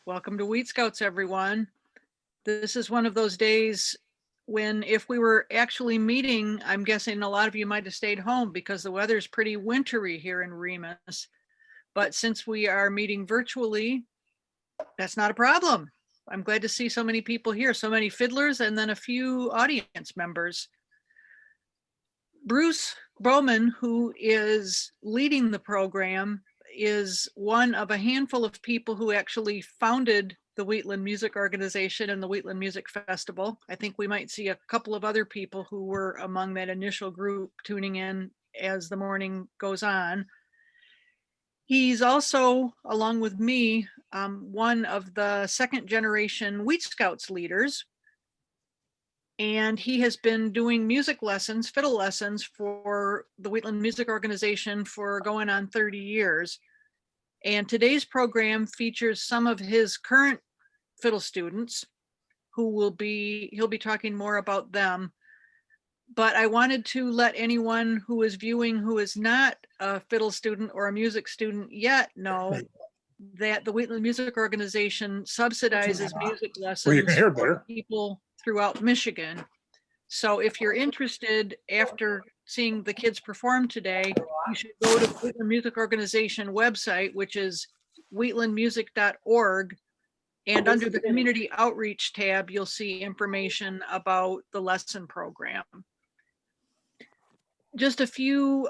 Welcome to Wheatscouts, everyone. This is one of those days when if we were actually meeting, I'm guessing a lot of you might have stayed home because the weather's pretty wintry here in Remus. But since we are meeting virtually, that's not a problem. I'm glad to see so many people here, so many fiddlers and then a few audience members. Bruce Bauman, who is leading the program, is one of a handful of people who actually founded the Wheatland Music Organization and the Wheatland Music Festival. I think we might see a couple of other people who were among that initial group tuning in as the morning goes on. He's also, along with me, one of the second generation Wheatscouts leaders. And he has been doing music lessons, fiddle lessons for the Wheatland Music Organization for going on 30 years. And today's program features some of his current fiddle students he'll be talking more about them. But I wanted to let anyone who is viewing who is not a fiddle student or a music student yet know that the Wheatland Music Organization subsidizes music lessons for people throughout Michigan. So if you're interested after seeing the kids perform today, you should go to the Wheatland Music Organization website, which is wheatlandmusic.org. And under the community outreach tab, you'll see information about the lesson program. Just a few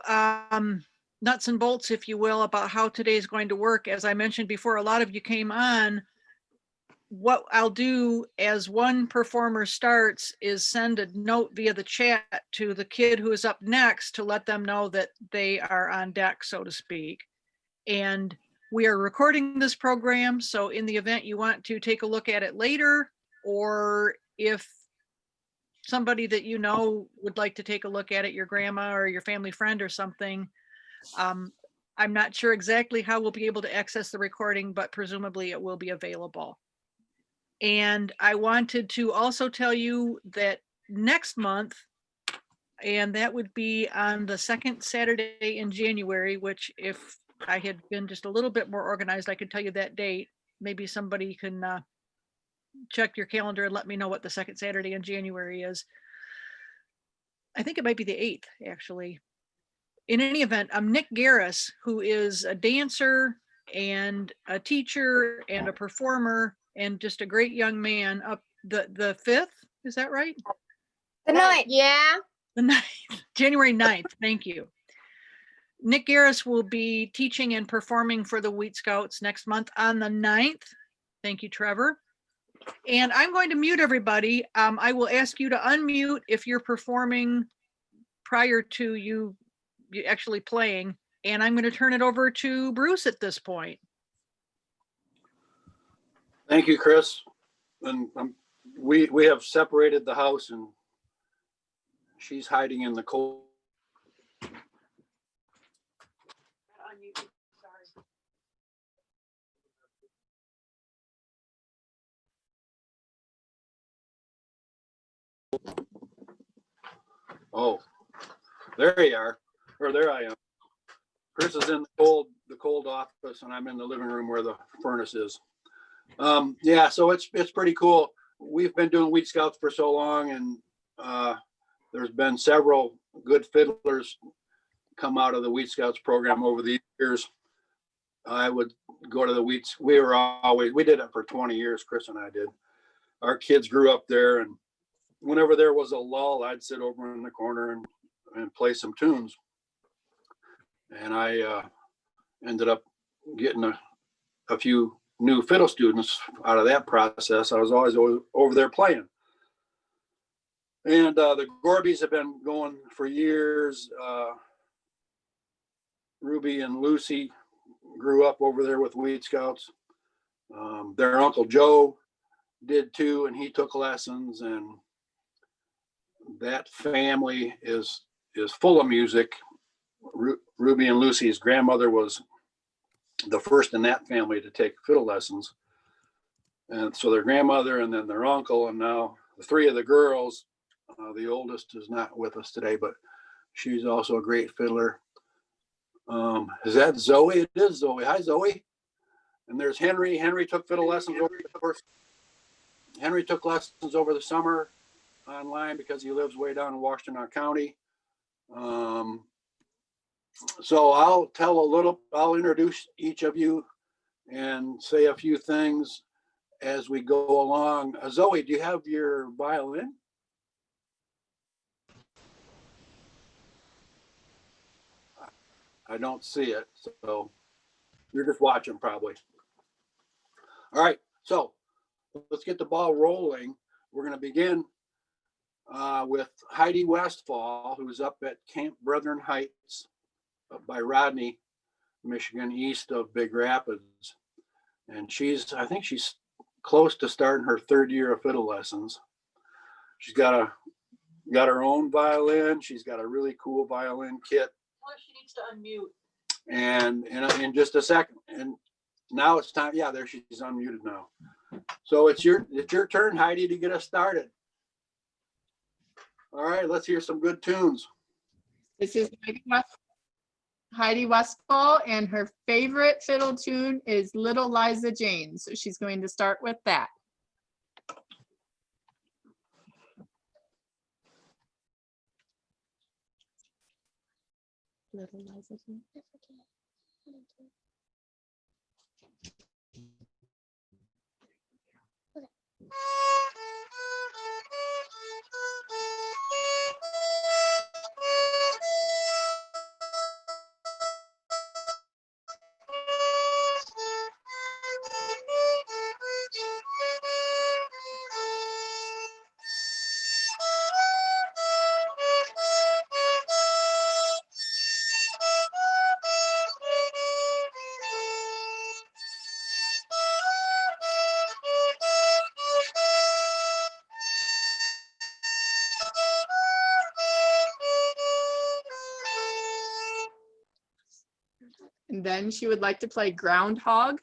nuts and bolts, if you will, about how today is going to work. As I mentioned before, a lot of you came on. What I'll do as one performer starts is send a note via the chat to the kid who is up next to let them know that they are on deck, so to speak. And we are recording this program, so in the event you want to take a look at it later, or if somebody that you know would like to take a look at it, your grandma or your family friend or something, I'm not sure exactly how we'll be able to access the recording, but presumably it will be available. And I wanted to also tell you that next month, and that would be on the second Saturday in January, which if I had been just a little bit more organized, I could tell you that date. Maybe somebody can check your calendar and let me know what the second Saturday in January is. I think it might be the 8th, actually. In any event, I'm Nick Garris, who is a dancer and a teacher and a performer and just a great young man. Up the 5th, is that right? The 9th, yeah. The 9th, January 9th, thank you. Nick Garris will be teaching and performing for the Wheatscouts next month on the 9th. Thank you, Trevor. And I'm going to mute everybody. I will ask you to unmute if you're performing prior to you actually playing. And I'm going to turn it over to Bruce at this point. Thank you, Chris. And we have separated the house, and she's hiding in the cold. Oh, there you are, or there I am. Chris is in the cold office, and I'm in the living room where the furnace is. Yeah, so it's pretty cool. We've been doing Wheatscouts for so long, and there's been several good fiddlers come out of the Wheatscouts program over the years. I would go to the we did it for 20 years, Chris and I did. Our kids grew up there, and whenever there was a lull, I'd sit over in the corner and play some tunes. And I ended up getting a few new fiddle students out of that process. I was always over there playing. And the Gorbies have been going for years. Ruby and Lucy grew up over there with Wheatscouts. Their Uncle Joe did too, and he took lessons, and that family is full of music. Ruby and Lucy's grandmother was the first in that family to take fiddle lessons. And so their grandmother and then their uncle, and now the three of the girls, the oldest is not with us today, but she's also a great fiddler. Is that Zoe? It is Zoe. Hi, Zoe. And there's Henry. Henry took fiddle lessons over the course. Henry took lessons over the summer online because he lives way down in Washtenaw County. So I'll introduce each of you and say a few things as we go along. Zoe, do you have your violin? I don't see it, so you're just watching probably. All right, so let's get the ball rolling. We're going to begin with Heidi Westfall, who's up at Camp Brethren Heights up by Rodney, Michigan, east of Big Rapids. And I think she's close to starting her third year of fiddle lessons. She's got her own violin. She's got a really cool violin kit. Well, she needs to unmute. And in just a second, and now it's time. Yeah, there she's unmuted now. So it's your turn, Heidi, to get us started. All right, let's hear some good tunes. This is Heidi Westfall, and her favorite fiddle tune is Little Liza Jane. So she's going to start with that. Little Liza Jane. And then she would like to play Groundhog.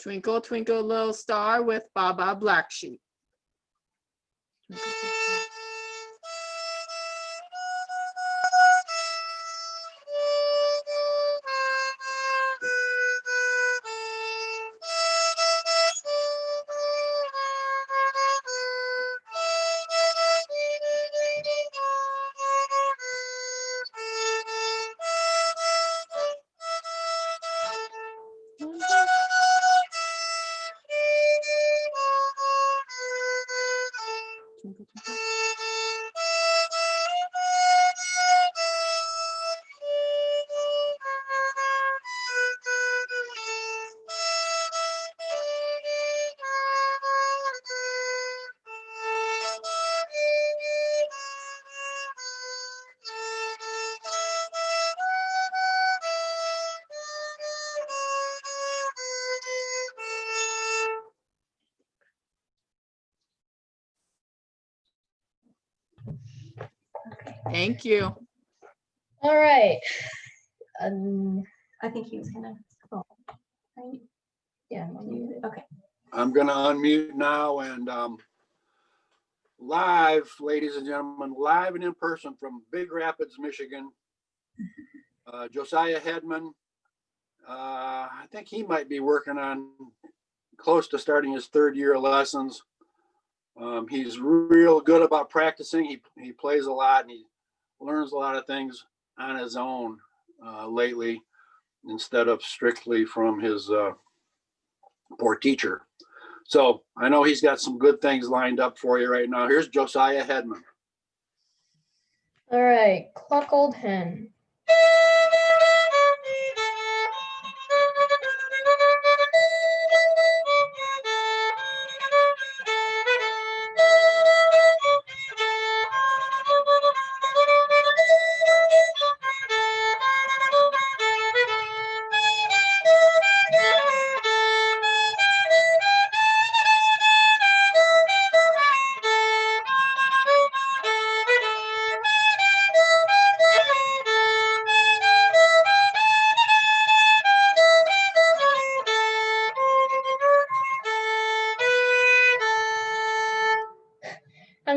Twinkle, Twinkle, Little Star with Baba Black Sheep. Thank you. All right. I think he was gonna. Oh, right? Yeah. Okay. I'm going to unmute now and live, ladies and gentlemen, live and in person from Big Rapids, Michigan. Josiah Hedman. I think he might be working on close to starting his third year of lessons. He's real good about practicing. He plays a lot and he learns a lot of things on his own lately instead of strictly from his poor teacher. So I know he's got some good things lined up for you right now. Here's Josiah Hedman. All right. Cluck Old Hen.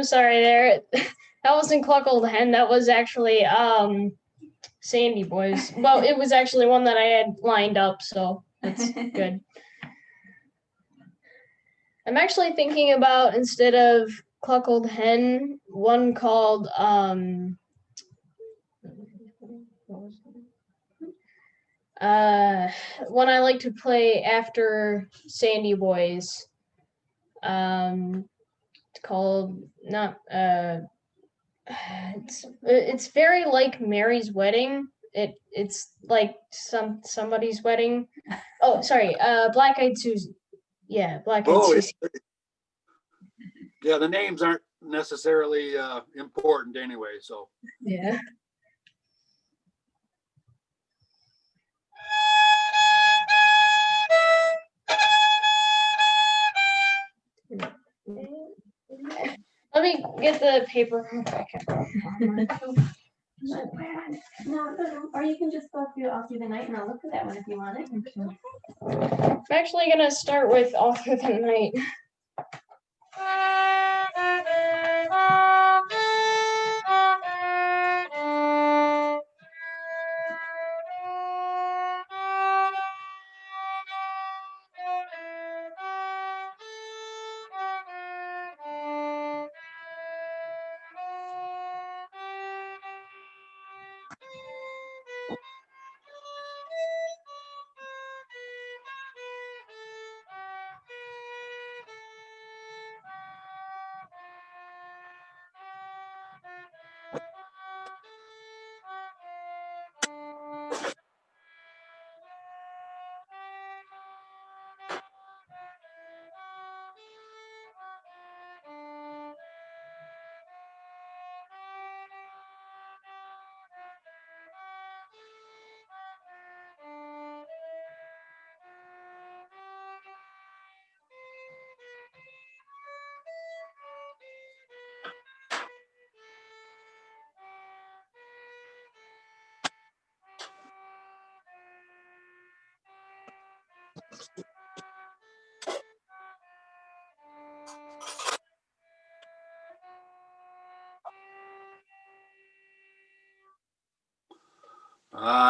sorry there. That wasn't Cluck Old Hen. That was actually Sandy Boys. Well, it was actually one that I had lined up, so that's good. I'm actually thinking about, instead of Cluck Old Hen, one called one I like to play after Sandy Boys. It's called not it's very like Mary's Wedding. It's like somebody's wedding. Oh, sorry, Black Eyed Susie. Yeah, Black Eyed Oh, Susie. yeah, the names aren't necessarily important anyway, so. Yeah. Let me get the paper. No, or you can just go through all through the night and I'll look at that one if you want it. I'm actually gonna start with All Through the Night.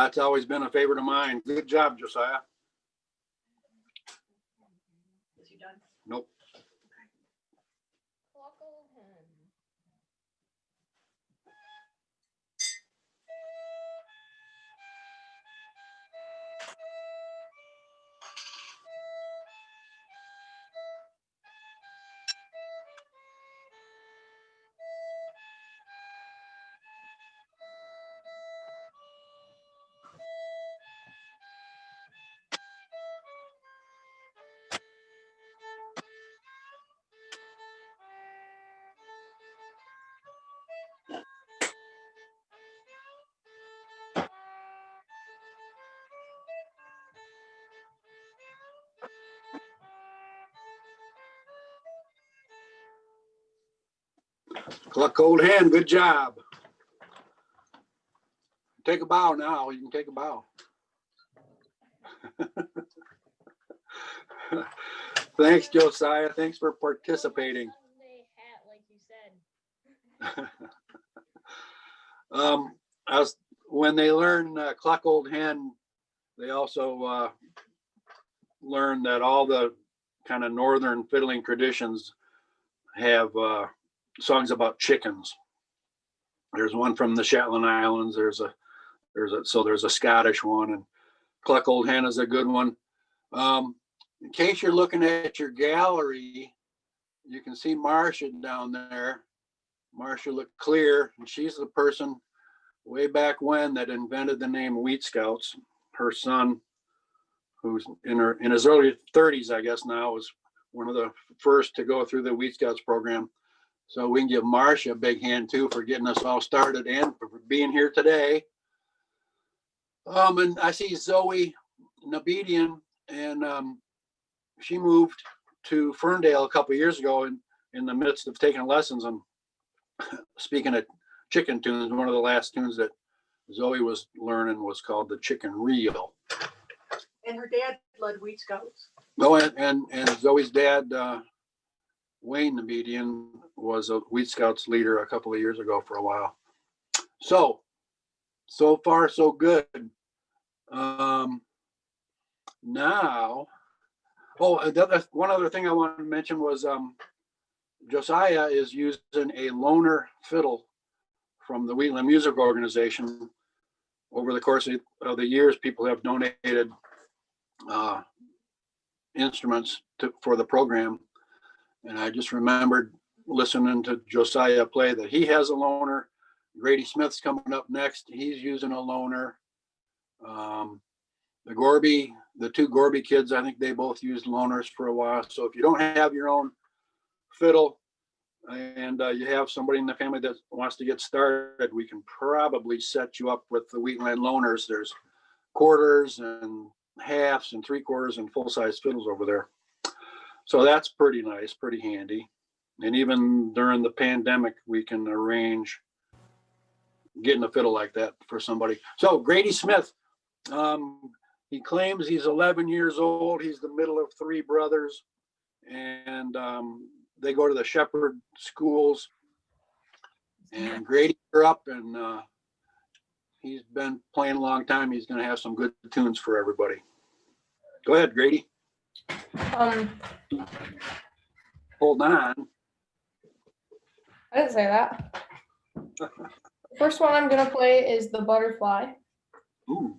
It's always been a favorite of mine. Good job, Josiah. Nope. Cluck Old Hen, good job. Take a bow now. You can take a bow. Thanks, Josiah. Thanks for participating. When they learn Cluck Old Hen, they also learn that all the kind of northern fiddling traditions have songs about chickens. There's one from the Shetland Islands. There's a Scottish one, and Cluck Old Hen is a good one. In case you're looking at your gallery, you can see Marcia down there. Marcia looked clear, and she's the person way back when that invented the name Wheatscouts. Her son, who's in his early 30s, I guess now, was one of the first to go through the Wheatscouts program. So we can give Marcia a big hand too for getting us all started and for being here today. And I see Zoe Nabedian, and she moved to Ferndale a couple of years ago in the midst of taking lessons. And speaking of chicken tunes, one of the last tunes that Zoe was learning was called the Chicken Reel. And her dad led Wheatscouts. Oh, and Zoe's dad, Wayne Nabedian, was a Wheatscouts leader a couple of years ago for a while. So far so good. Now, one other thing I wanted to mention was Josiah is using a loaner fiddle from the Wheatland Music Organization. Over the course of the years, people have donated instruments for the program. And I just remembered listening to Josiah play that he has a loaner. Grady Smith's coming up next. He's using a loaner. The two Gorby kids, I think they both used loaners for a while. So if you don't have your own fiddle and you have somebody in the family that wants to get started, we can probably set you up with the Wheatland loaners. There's quarters and halves and 3/4 and full-size fiddles over there. So that's pretty nice, pretty handy. And even during the pandemic, we can arrange getting a fiddle like that for somebody. So Grady Smith, he claims he's 11 years old. He's the middle of 3 brothers, and they go to the Shepherd schools. And Grady grew up, and he's been playing a long time. He's going to have some good tunes for everybody. Go ahead, Grady. Hold on. I didn't say that. The first one I'm gonna play is the Butterfly. Ooh.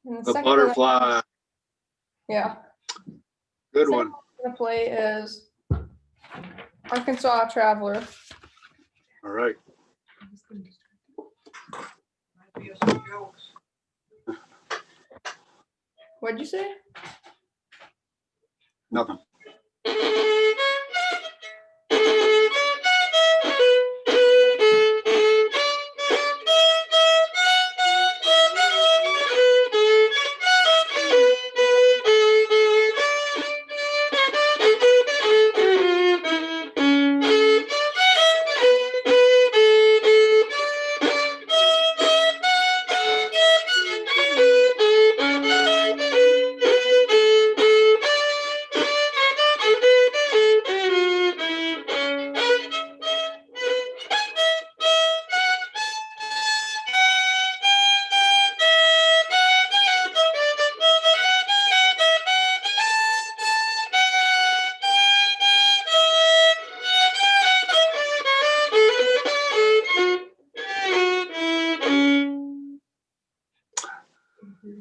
And The second one Butterfly. Yeah. Good Second one. I'm gonna play is Arkansas Traveler. All right. What'd you say? Nothing.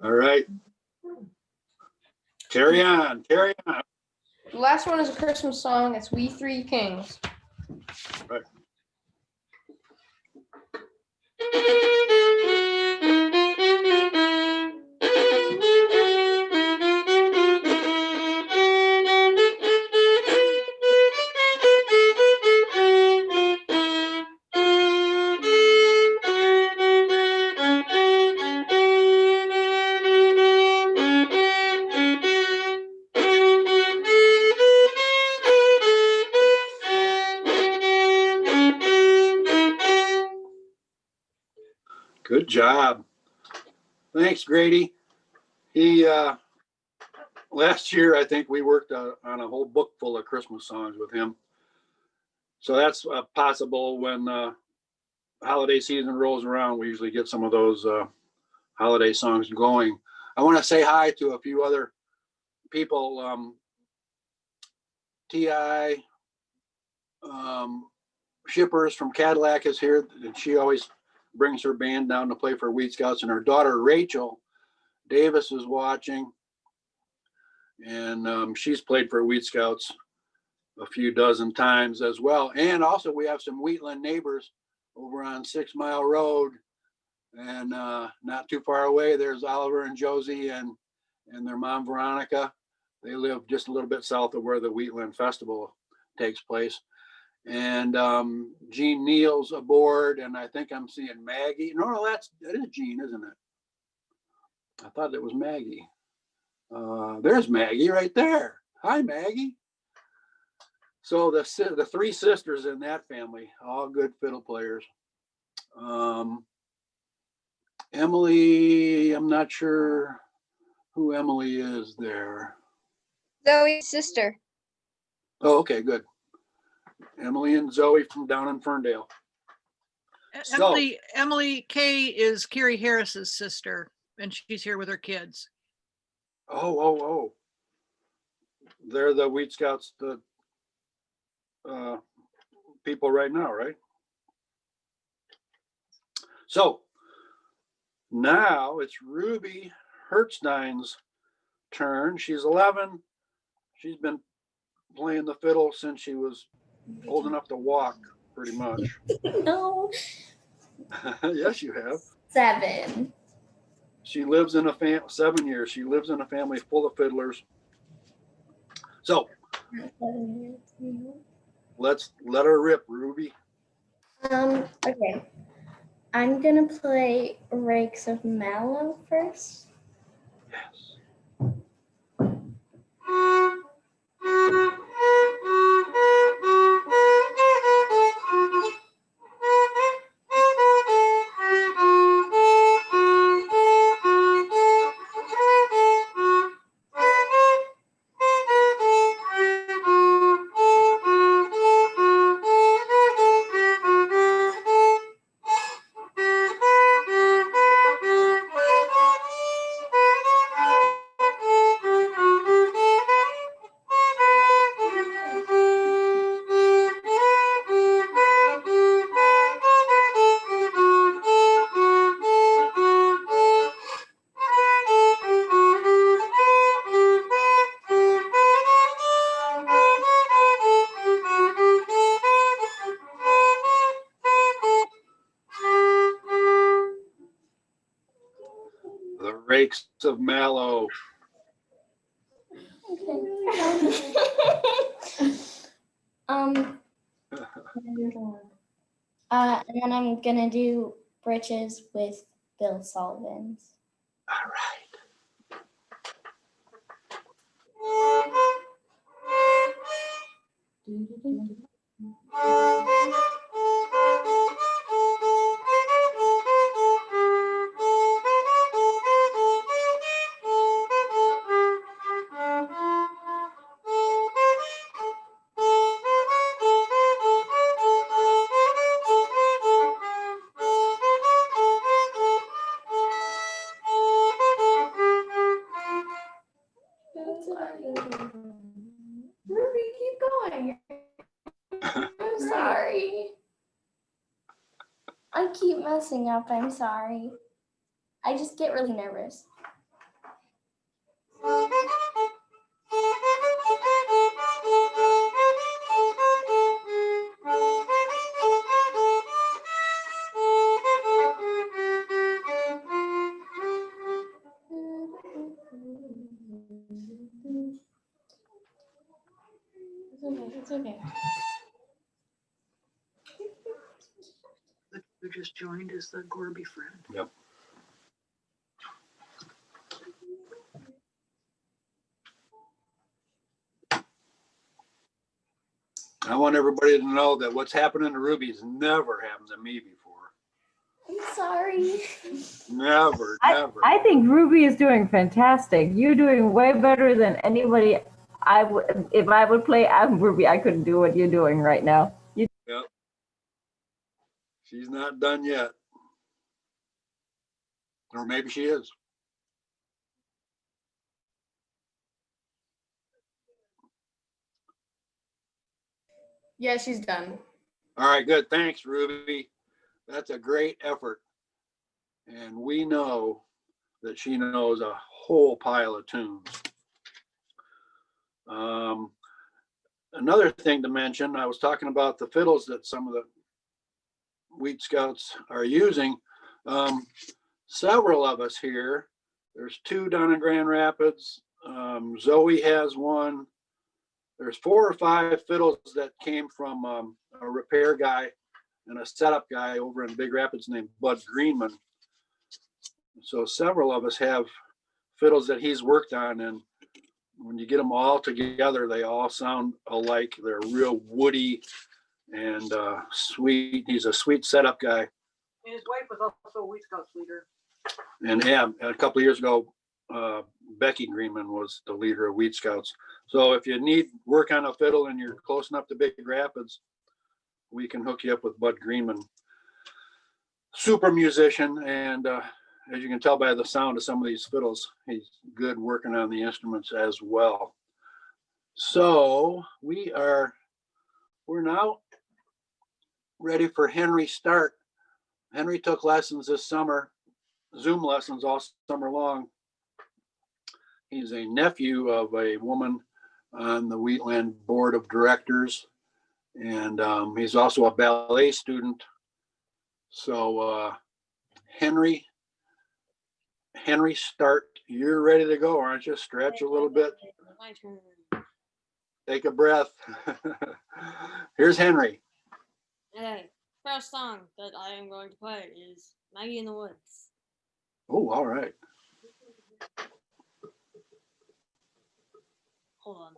All right. Carry on, carry on. The last one is a Christmas song. It's We Three Kings. Right. Good job. Thanks, Grady. He last year, I think we worked on a whole book full of Christmas songs with him. So that's possible when holiday season rolls around. We usually get some of those holiday songs going. I want to say hi to a few other people. Ti Shippers from Cadillac is here, and she always brings her band down to play for Wheatscouts. And her daughter Rachel Davis is watching, and she's played for Wheatscouts a few dozen times as well. And also we have some Wheatland neighbors over on 6 Mile Road, and not too far away there's Oliver and Josie and their mom Veronica. They live just a little bit south of where the Wheatland Festival takes place. And Jean Neal's aboard, and I think I'm seeing Maggie. No, that is Jean, isn't it? I thought it was Maggie. There's Maggie right there. Hi, Maggie. So the three sisters in that family, all good fiddle players. Emily, I'm not sure who Emily is there. Zoe's sister. Oh, okay, good. Emily and Zoe from down in Ferndale. So- Emily Kay is Carrie Harris's sister, and she's here with her kids. Oh. They're the Wheatscouts, the people right now, right? So now it's Ruby Hertzstein's turn. She's 11. She's been playing the fiddle since she was old enough to walk, pretty much. No, Yes, you have. 7. She lives in 7 years. She lives in a family full of fiddlers. So let's let her rip, Ruby. Okay. I'm gonna play Rakes of Mallow first. Yes. The Rakes of Mallow. And then I'm gonna do Britches with Bill Sullivan's. All right. Ruby, keep going. I'm sorry. I keep messing up. I'm sorry. I just get really nervous. It's okay. Who just joined is the Gorby friend. Yep. I want everybody to know that what's happening to Ruby's never happened to me before. I'm sorry. Never. I think Ruby is doing fantastic. You're doing way better than anybody. If I would play Ruby, I couldn't do what you're doing right now. Yep. She's not done yet. Or maybe she is. Yeah, she's done. All right, good. Thanks, Ruby. That's a great effort. And we know that she knows a whole pile of tunes. Another thing to mention, I was talking about the fiddles that some of the Wheatscouts are using. Several of us here, there's two down in Grand Rapids. Zoe has one. There's 4 or 5 fiddles that came from a repair guy and a setup guy over in Big Rapids named Bud Greenman. So several of us have fiddles that he's worked on, and when you get them all together, they all sound alike. They're real woody and sweet. He's a sweet setup guy. And his wife was also a Wheatscouts leader. And yeah, a couple of years ago, Becky Greenman was the leader of Wheatscouts. So if you need work on a fiddle and you're close enough to Big Rapids, we can hook you up with Bud Greenman. Super musician, and as you can tell by the sound of some of these fiddles, he's good working on the instruments as well. So we're now ready for Henry Start. Henry took lessons this summer, Zoom lessons all summer long. He's a nephew of a woman on the Wheatland Board of Directors, and he's also a ballet student. So Henry Start, you're ready to go, aren't you? Stretch a little bit. My turn. Take a breath. Here's Henry. Okay, first song that I am going to play is Maggie in the Woods. Oh, all right. Hold on.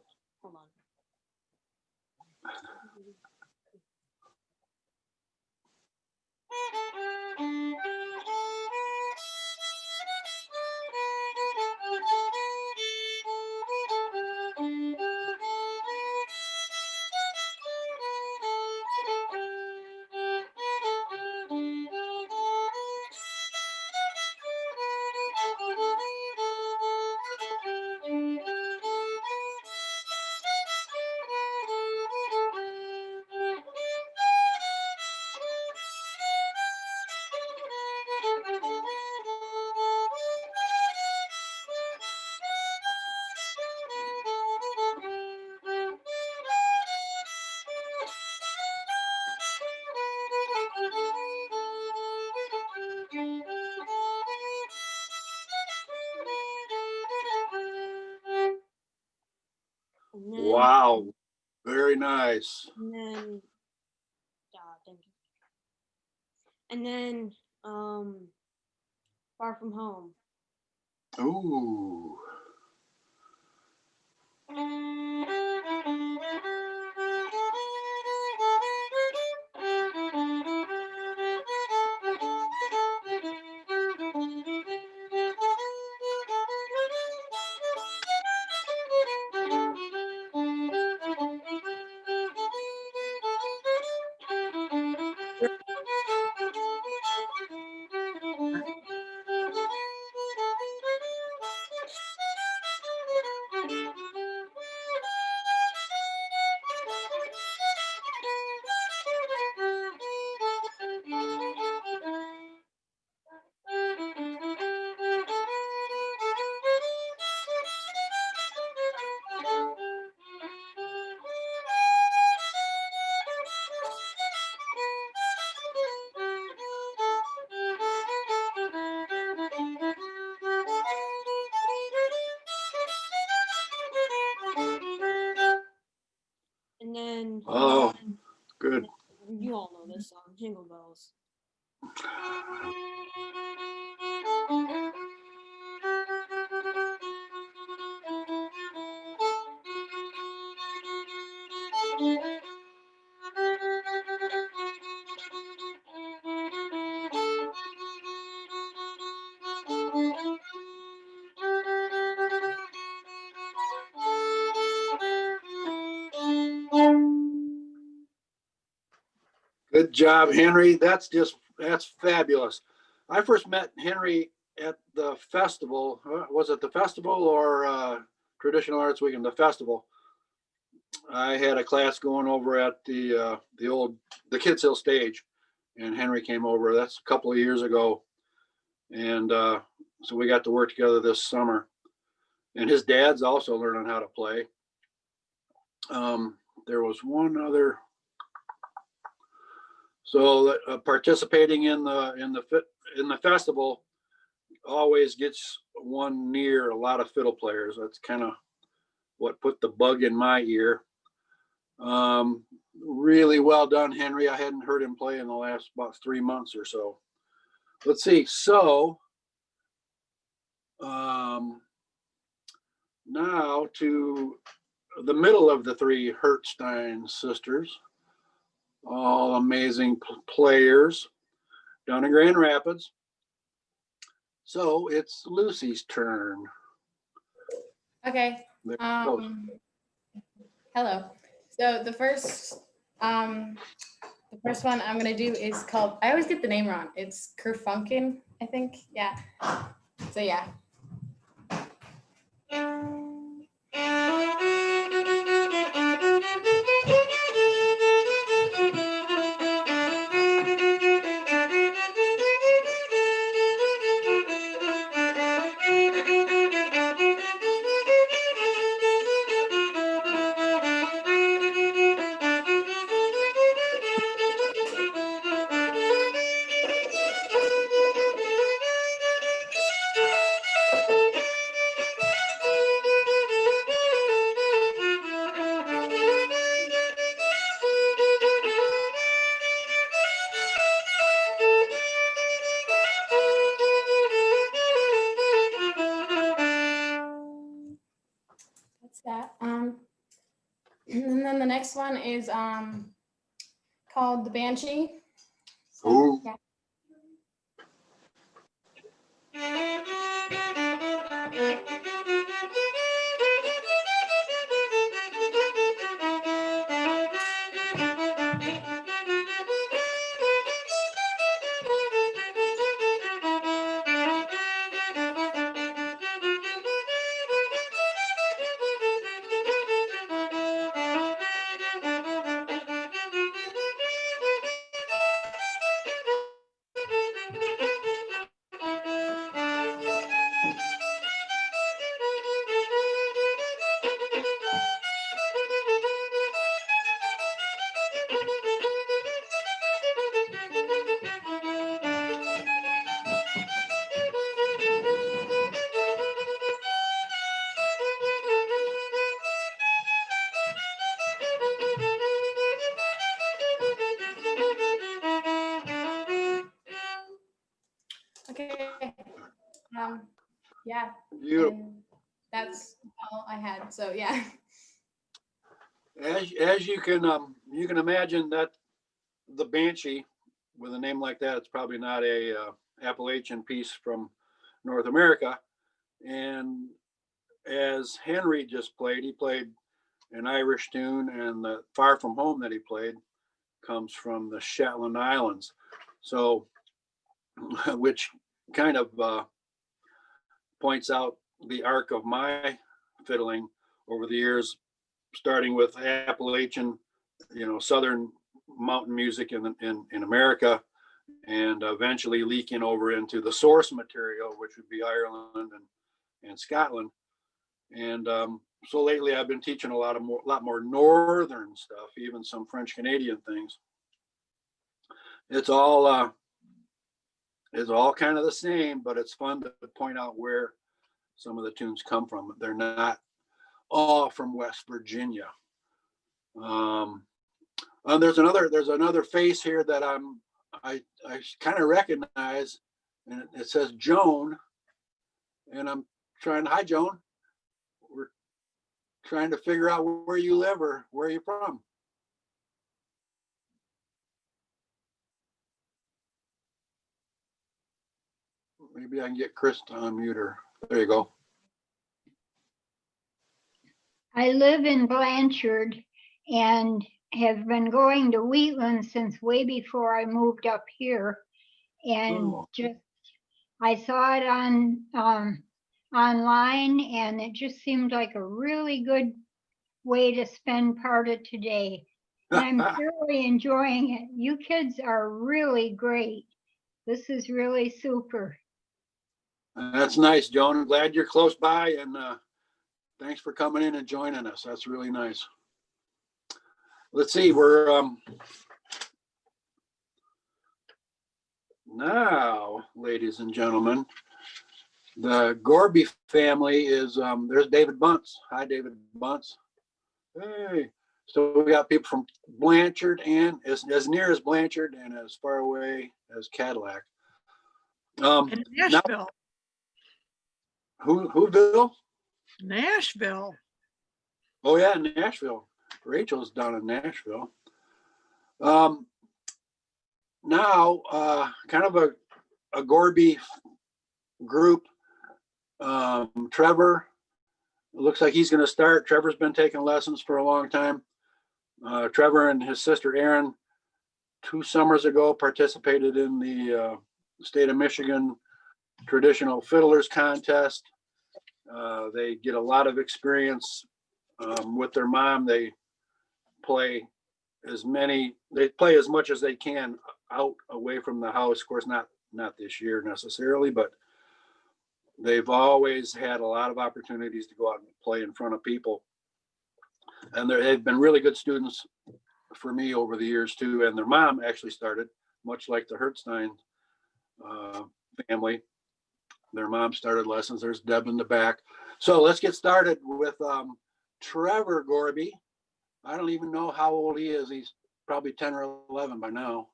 And then, Wow. Very nice. And then, thank you. And then, Far From Home. Ooh. And then, Oh, good. you all know this song, Jingle Bells. Good job, Henry. That's fabulous. I first met Henry at the festival, was it the festival or Traditional Arts Weekend? The festival. I had a class going over at the Kids Hill stage, and Henry came over. That's a couple of years ago, and so we got to work together this summer. And his dad's also learning how to play. There was one other. So participating in the festival always gets one near a lot of fiddle players. That's kind of what put the bug in my ear. Really well done, Henry. I hadn't heard him play in the last about 3 months or so. Let's see. So now to the middle of the three Hertzstein sisters, all amazing players down in Grand Rapids. So it's Lucy's turn. Okay. There it goes. Hello. So the first one I'm gonna do is called, I always get the name wrong. It's Kerfunken, I think. Yeah. So yeah. That's that. And then the next one is called the Banshee. So, Ooh. yeah. Okay. Yeah. Beautiful. And that's all I had. So yeah. As you can imagine that the Banshee, with a name like that, it's probably not a Appalachian piece from North America. And as Henry just played, he played an Irish tune, and the Far From Home that he played comes from the Shetland Islands. So, which kind of points out the arc of my fiddling over the years, starting with Appalachian, Southern mountain music in America, and eventually leaking over into the source material, which would be Ireland and Scotland. And so lately I've been teaching a lot more northern stuff, even some French Canadian things. It's all kind of the same, but it's fun to point out where some of the tunes come from. They're not all from West Virginia. There's another face here that I kind of recognize, and it says Joan, and I'm trying. Hi, Joan. We're trying to figure out where you live or where you're from. Maybe I can get Chris to unmute her. There you go. I live in Blanchard and have been going to Wheatland since way before I moved up here. And Oh. just I saw it on online, and it just seemed like a really good way to spend part of today. And I'm thoroughly enjoying it. You kids are really great. This is really super. That's nice, Joan. I'm glad you're close by, and thanks for coming in and joining us. That's really nice. Let's see, we're now, ladies and gentlemen, the Gorby family is, there's David Bunce. Hi, David Bunce. Hey. So we got people from Blanchard and as near as Blanchard and as far away as Cadillac. In Nashville. Now, who, Bill? Nashville. Oh yeah, Nashville. Rachel's down in Nashville. Now, kind of a Gorby group. Trevor, it looks like he's going to start. Trevor's been taking lessons for a long time. Trevor and his sister Erin, 2 summers ago, participated in the state of Michigan traditional fiddlers contest. They get a lot of experience with their mom. They play as much as they can out away from the house. Of course, not this year necessarily, but they've always had a lot of opportunities to go out and play in front of people. And they've been really good students for me over the years too. And their mom actually started, much like the Hertzstein family. Their mom started lessons. There's Deb in the back. So let's get started with Trevor Gorby. I don't even know how old he is. He's probably 10 or 11 by now.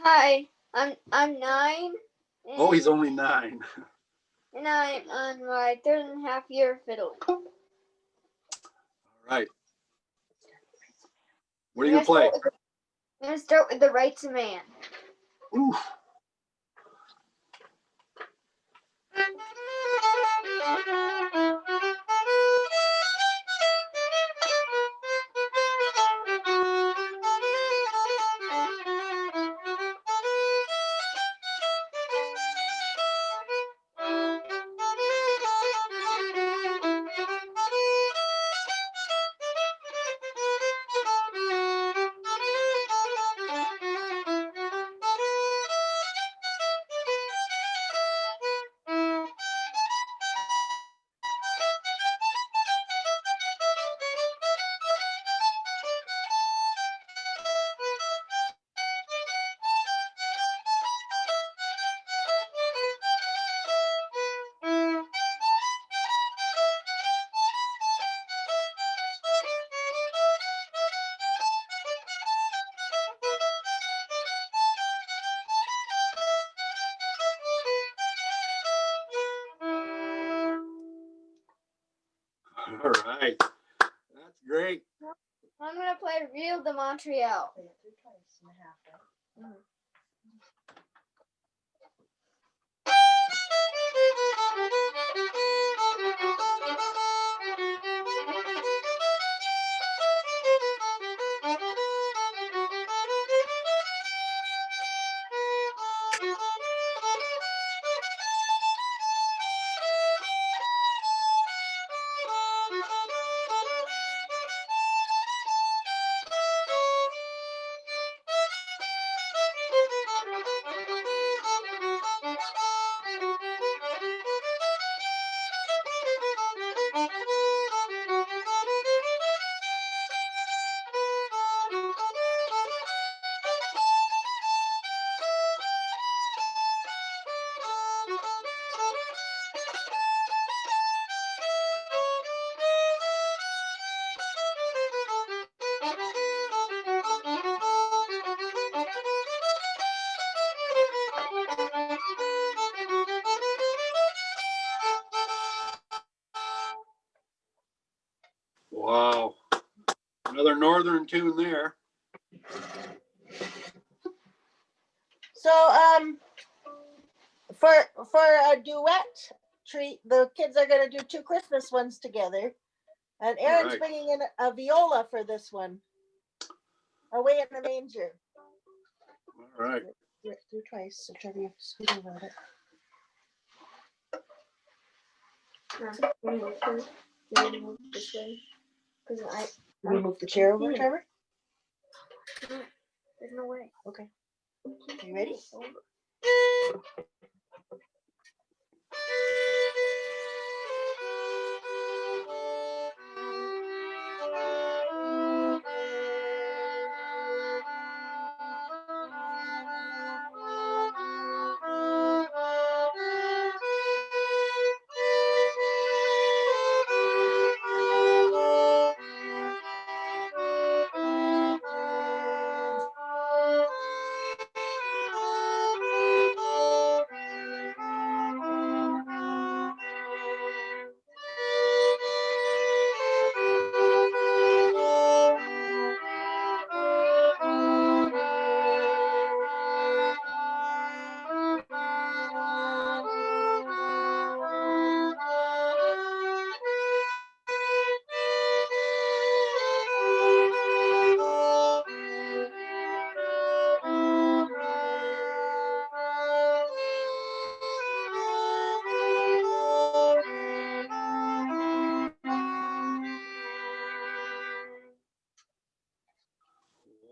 Hi, I'm 9. Oh, he's only 9. And I'm on my 3.5 year fiddling. All right. What are you gonna play? I'm gonna start with the Rights of Man. Ooh. All right. That's great. I'm gonna play Real de Montreal. Wow. Another northern tune there. So for a duet treat, the kids are going to do 2 Christmas ones together, and Aaron's Right. bringing in a viola for this one. Away in the Manger. All right. Do it twice. So Trevor, you scoot over it. Move this way. Because We move the chair over, Trevor? there's no way. Okay. You ready?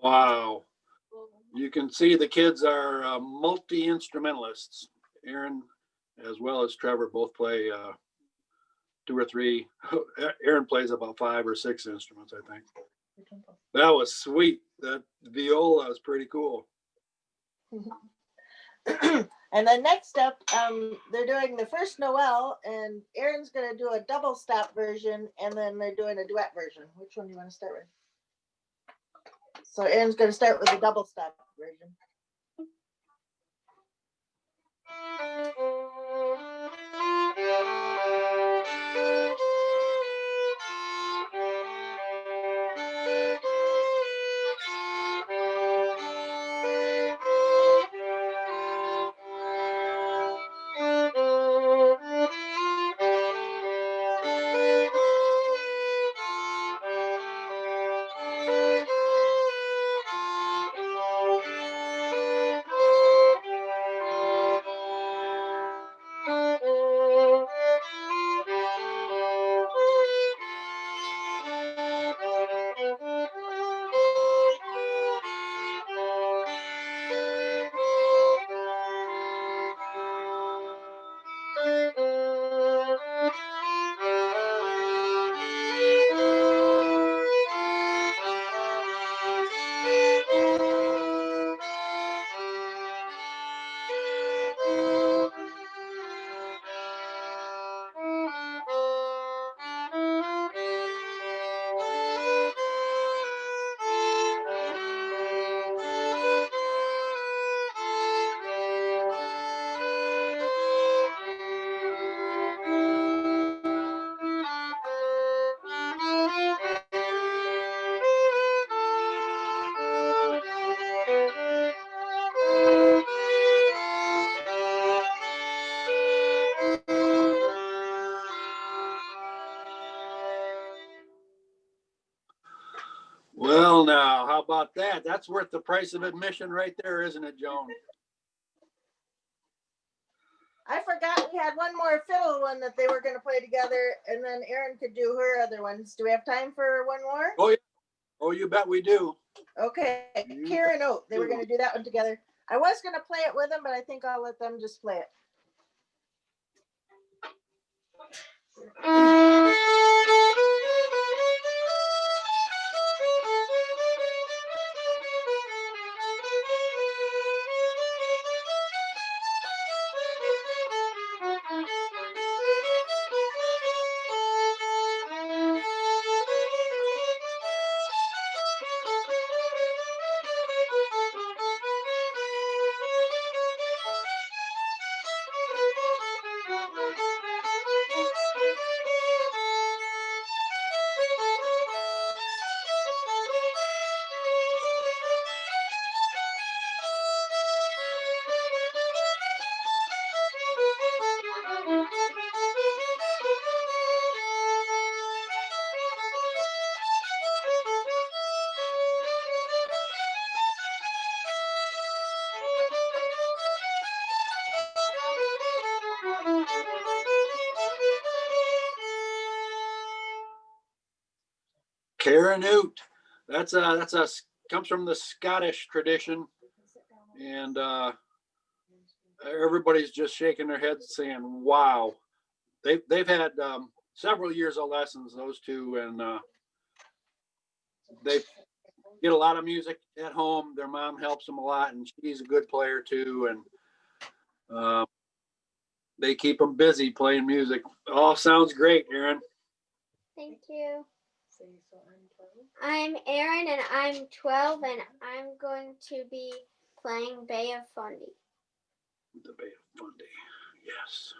Wow. You can see the kids are multi-instrumentalists. Aaron, as well as Trevor, both play 2 or 3. Aaron plays about 5 or 6 instruments, I think. That was sweet. That viola is pretty cool. And then next up, they're doing the first Noel, and Aaron's going to do a double stop version, and then they're doing a duet version. Which one do you want to start with? So Aaron's going to start with the double stop version. Well, now, how about that? That's worth the price of admission right there, isn't it, Joan? I forgot we had one more fiddle one that they were going to play together, and then Erin could do her other ones. Do we have time for one more? Oh, yeah. Oh, you bet we do. Okay, Karen Oat. They were going to do that one together. I was going to play it with them, but I think I'll let them just play it. Caranoot. That's comes from the Scottish tradition, and everybody's just shaking their heads saying, "Wow!" They've had several years of lessons, those two, and they get a lot of music at home. Their mom helps them a lot, and she's a good player too, and they keep them busy playing music. All sounds great, Aaron. Thank you. I'm Aaron and I'm 12 and I'm going to be playing Bay of Fundy. The Bay of Fundy, yes.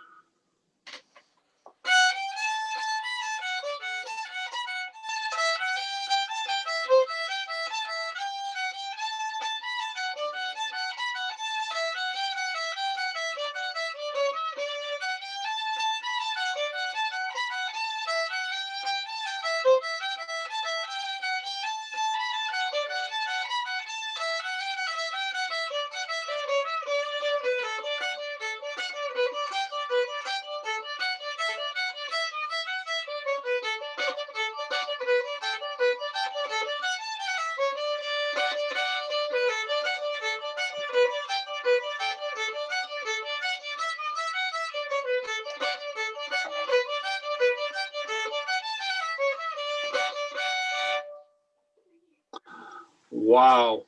Wow.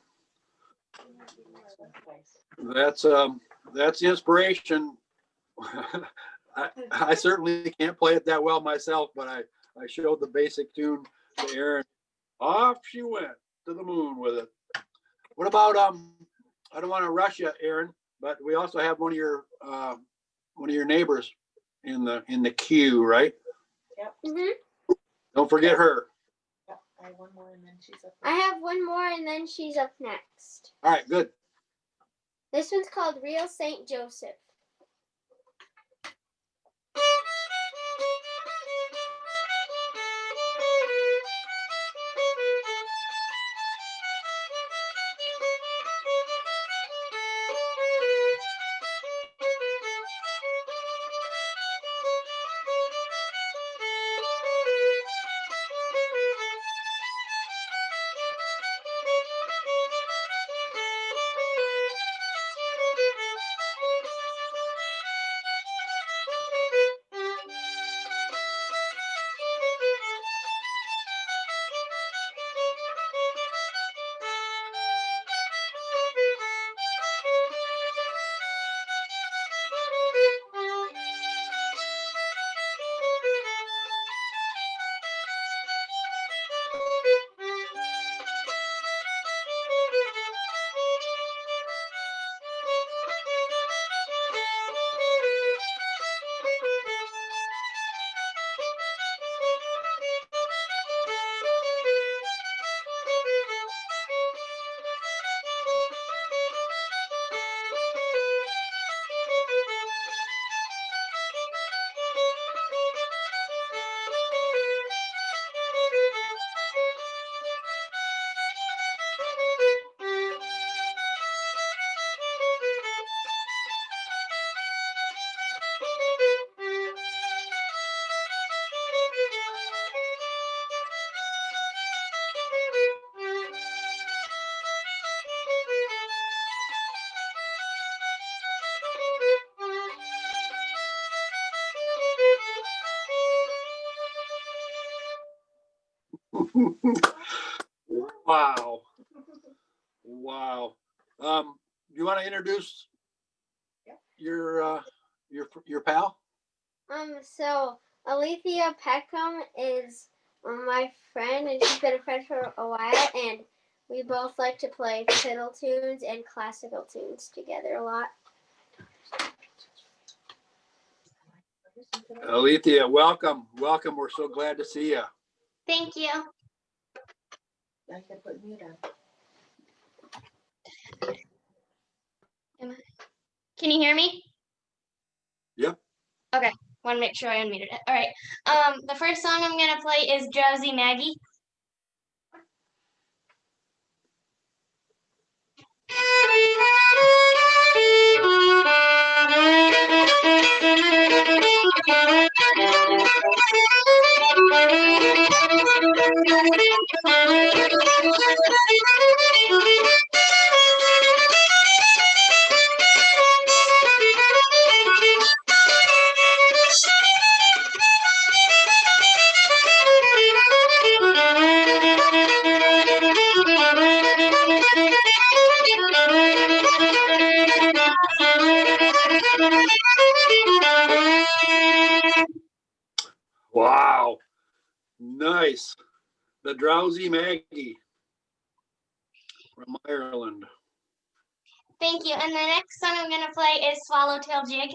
That's inspiration. I certainly can't play it that well myself, but I showed the basic tune to Aaron. Off she went to the moon with it. What about I don't want to rush you, Aaron, but we also have one of your neighbors in the queue, right? Yep. Mm-hmm. Don't forget her. Yep. I have one more and then she's up. I have one more and then she's up next. All right, good. This one's called Real Saint Joseph. Wow. Wow. You want to introduce your pal? So Alethea Peckham is my friend and she's been a friend for a while and we both like to play fiddle tunes and classical tunes together a lot. Alethea, welcome. Welcome. We're so glad to see you. Thank you. I can put mute on. Can you hear me? Yep. Okay, want to make sure I unmuted it. All right. The first song I'm gonna play is Drowsy Maggie. Drowsy Maggie from Ireland. Thank you. And the next song I'm gonna play is Swallowtail Jig.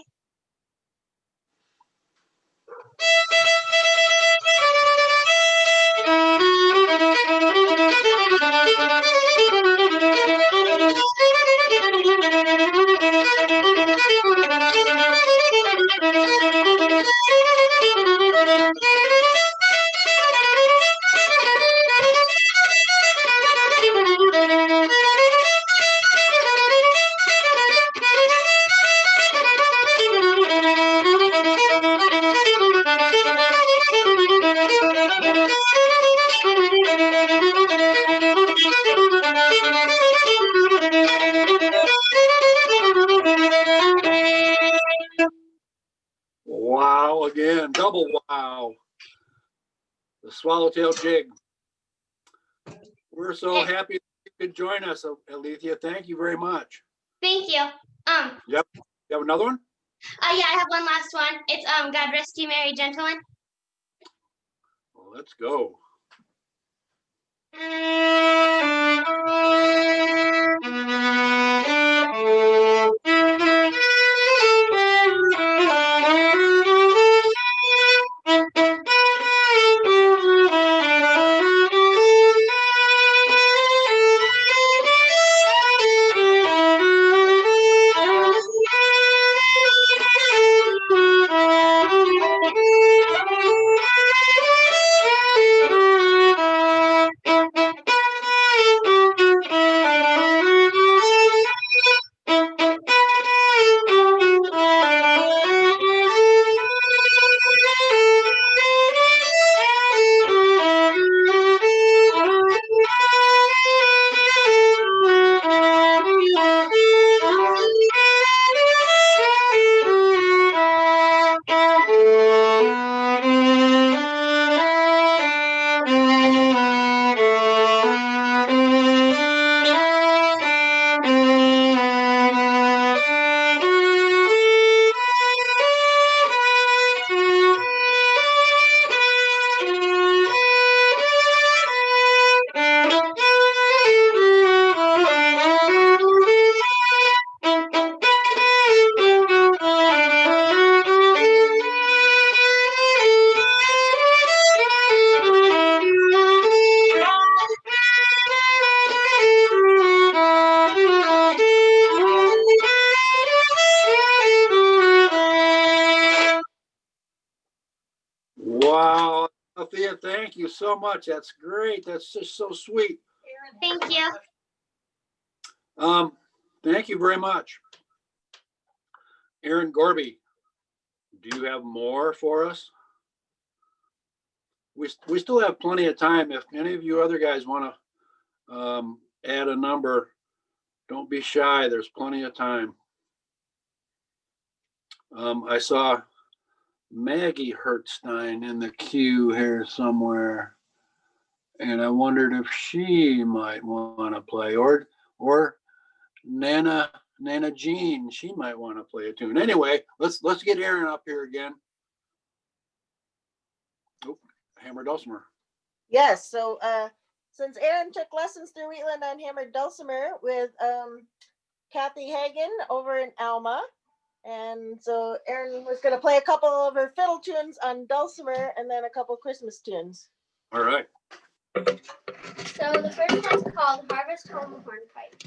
Wow, again, double wow. The Swallowtail Jig. We're so happy you could join us, Alethea. Thank you very much. Thank you. Yep. You have another one? Yeah, I have one last one. It's God Rest You Merry Gentlemen. Well, let's go. Wow, Alethea, thank you so much. That's great. That's just so sweet. Thank you. Thank you very much. Aaron Gorby, do you have more for us? We still have plenty of time. If any of you other guys want to add a number, don't be shy. There's plenty of time. I saw Maggie Hertzstein in the queue here somewhere, and I wondered if she might want to play, or Nana Jean, she might want to play a tune. Anyway, let's get Aaron up here again. Oh, hammer dulcimer. Yes, so since Aaron took lessons through Wheatland on hammered dulcimer with Kathy Hagen over in Alma, and so Aaron was going to play a couple of her fiddle tunes on dulcimer and then a couple Christmas tunes. All right. So the first one's called Harvest Home Hornpipe.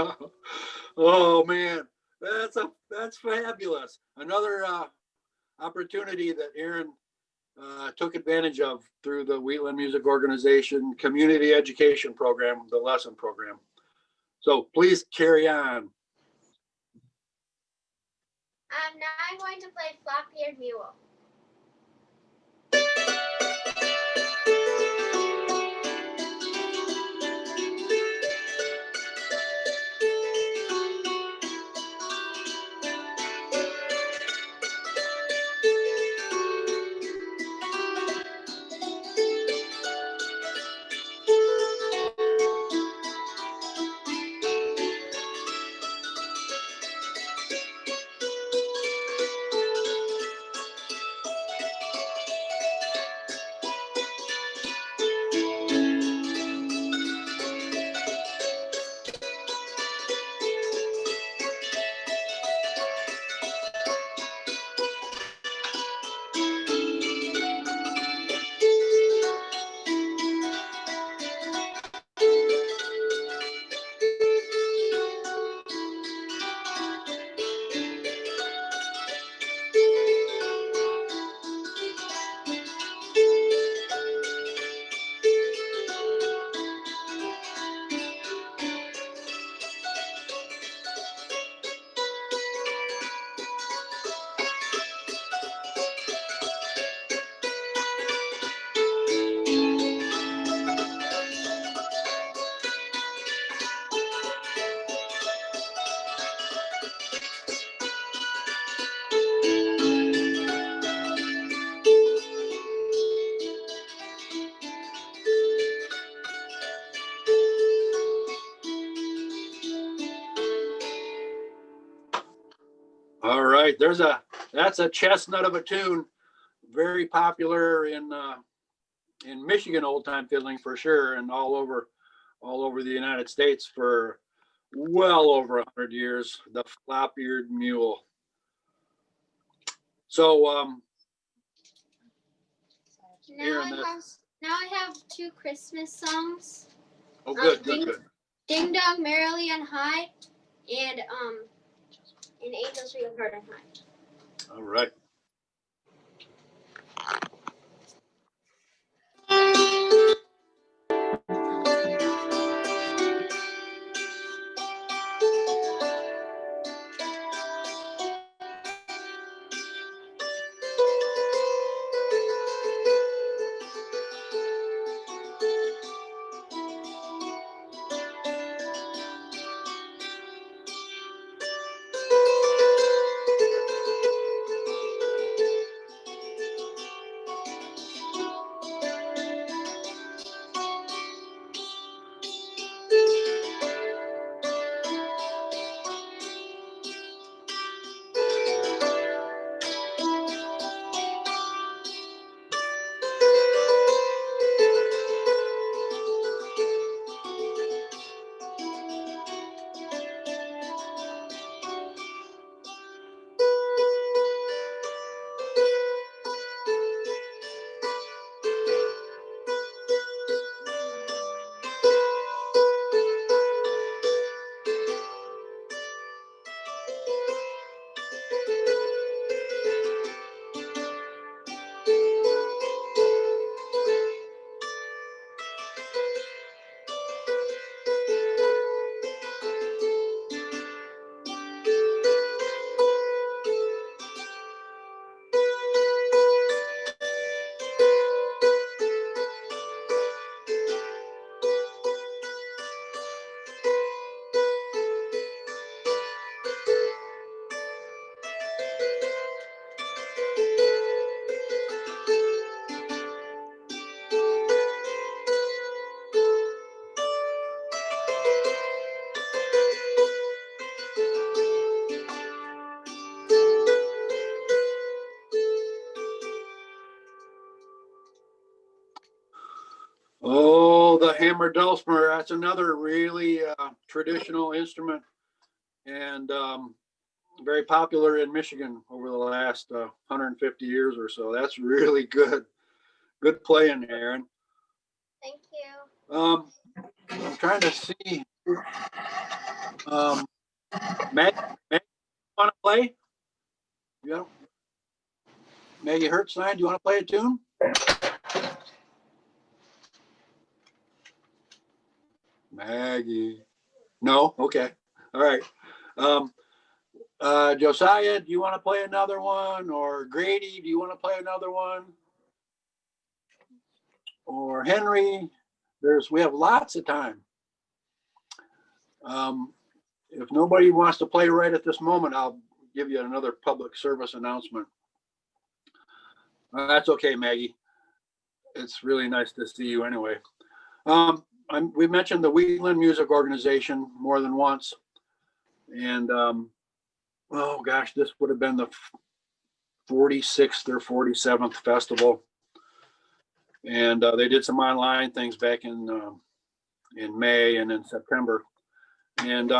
Oh man, that's fabulous. Another opportunity that Aaron took advantage of through the Wheatland Music Organization Community Education Program, the lesson program. So please carry on. Now I'm going to play Flop-Eared Mule. All right, that's a chestnut of a tune, very popular in Michigan, old time fiddling for sure, and all over the United States for well over 100 years. The flop-eared mule. So Aaron, Now I have two Christmas songs. oh good, good. Ding Dong Merrily on High and Angels Real Hard on High. All right. Oh, the hammered dulcimer. That's another really traditional instrument and very popular in Michigan over the last 150 years or so. That's really good. Good playing, Aaron. Thank you. I'm trying to see. Maggie, want to play? Yeah. Maggie Hertzstein, do you want to play a tune? Maggie. No? Okay. All right. Josiah, do you want to play another one? Or Grady, do you want to play another one? Or Henry? We have lots of time. If nobody wants to play right at this moment, I'll give you another public service announcement. That's okay, Maggie. It's really nice to see you anyway. We mentioned the Wheatland Music Organization more than once. And oh gosh, this would have been the 46th or 47th festival. And they did some online things back in May and in September. And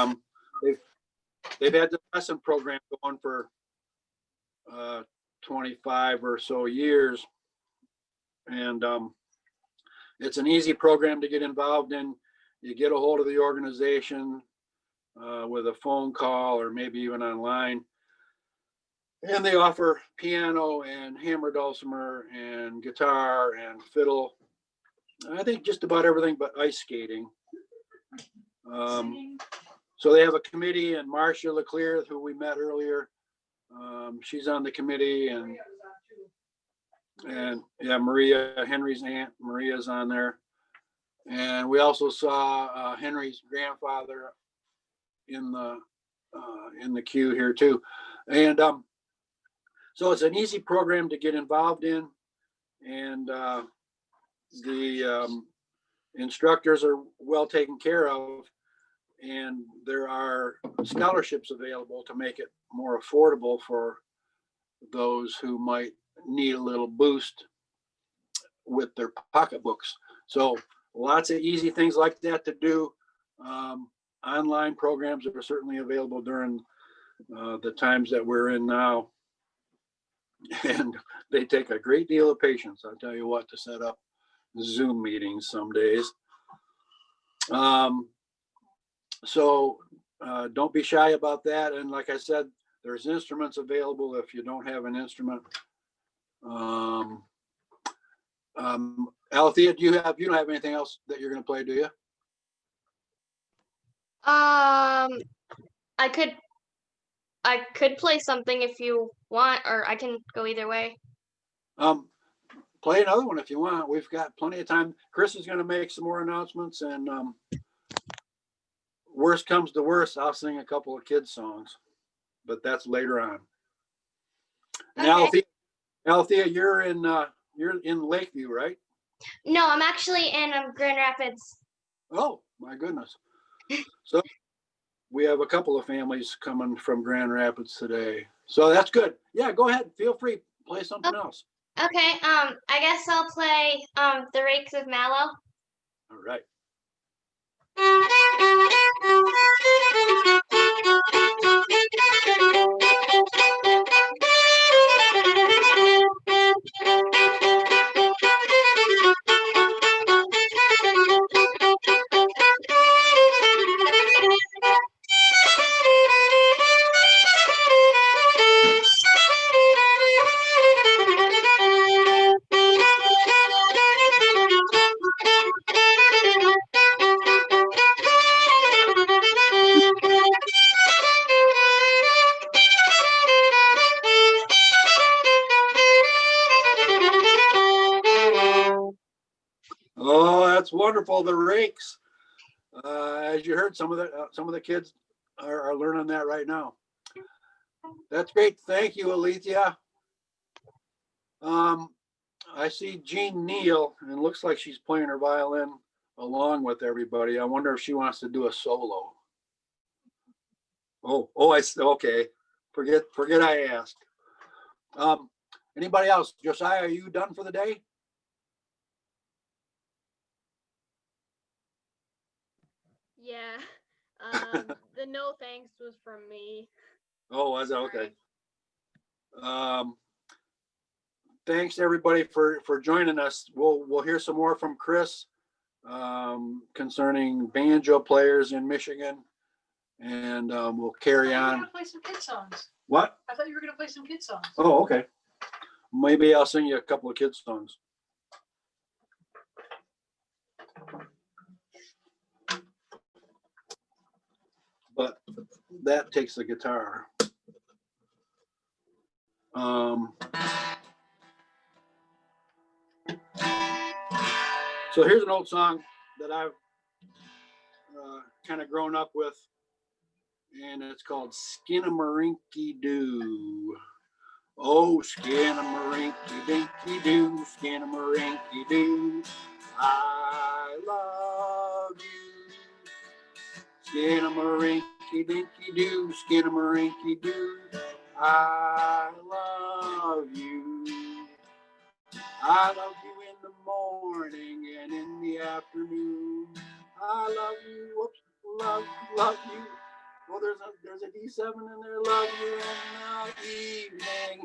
they've had the lesson program going for 25 or so years. And it's an easy program to get involved in. You get a hold of the organization with a phone call or maybe even online. And they offer piano and hammer dulcimer and guitar and fiddle. I think just about everything but ice skating. So they have a committee, and Marcia Leclerc, who we met earlier, she's on the committee, and yeah, Maria, Henry's aunt, Maria's on there. And we also saw Henry's grandfather in the queue here too. And so it's an easy program to get involved in, and the instructors are well taken care of, and there are scholarships available to make it more affordable for those who might need a little boost with their pocketbooks. So lots of easy things like that to do. Online programs are certainly available during the times that we're in now. And they take a great deal of patience, I'll tell you what, to set up Zoom meetings some days. So don't be shy about that. And like I said, there's instruments available if you don't have an instrument. Althea, you don't have anything else that you're going to play, do you? I could play something if you want, or I can go either way. Play another one if you want. We've got plenty of time. Chris is going to make some more announcements, and worst comes to worst, I'll sing a couple of kids' songs, but that's later on. And Okay. Althea, you're in Lakeview, right? No, I'm actually in Grand Rapids. Oh my goodness! So we have a couple of families coming from Grand Rapids today, so that's good. Yeah, go ahead. Feel free. Play something else. Okay. I guess I'll play The Rakes of Mallow. All right. Oh, that's wonderful. The Rakes. As you heard, some of the kids are learning that right now. That's great. Thank you, Alethea. I see Jean Neal, and it looks like she's playing her violin along with everybody. I wonder if she wants to do a solo. Okay. Forget I asked. Anybody else? Josiah, are you done for the day? Yeah. The no thanks was from me. Oh, was it? Okay. Thanks everybody for joining us. We'll hear some more from Chris concerning banjo players in Michigan. and we'll carry I thought you were on. gonna play some kid songs. What? I thought you were gonna play some kid songs. Oh, okay. Maybe I'll sing you a couple of kids songs. But that takes the guitar. So here's an old song that I've kind of grown up with, and it's called Skinnamarink Doo. Oh, Skinnamarink Dinky Doo, Skinnamarink Doo, I love you. Skinnamarink Dinky Doo, Skinnamarink Doo, I love you. I love you in the morning and in the afternoon. I love you, whoops, love you. Oh, there's a D7 in there. Love you in the evening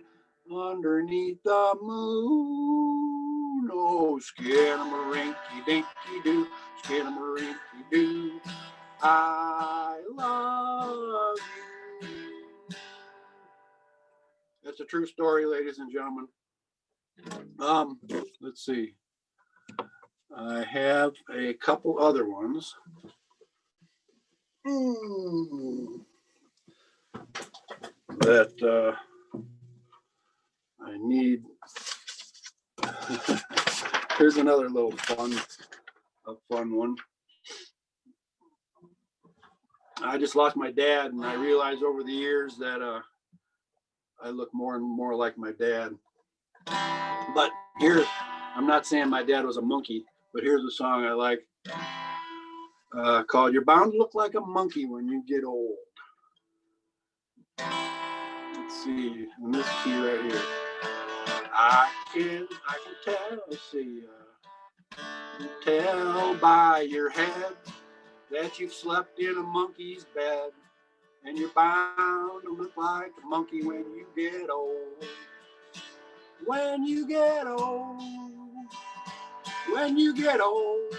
underneath the moon. Oh, Skinnamarink Dinky Doo, Skinnamarink Doo, I love you. That's a true story, ladies and gentlemen. Let's see. I have a couple other ones. That I need. Here's another little fun one. I just lost my dad, and I realized over the years that I look more and more like my dad. But here, I'm not saying my dad was a monkey, but here's a song I like called "You're Bound to Look Like a Monkey When You Get Old." Let's see, and this key right here. I can tell by your head that you've slept in a monkey's bed, and you're bound to look like a monkey when you get old. When you get old, when you get old,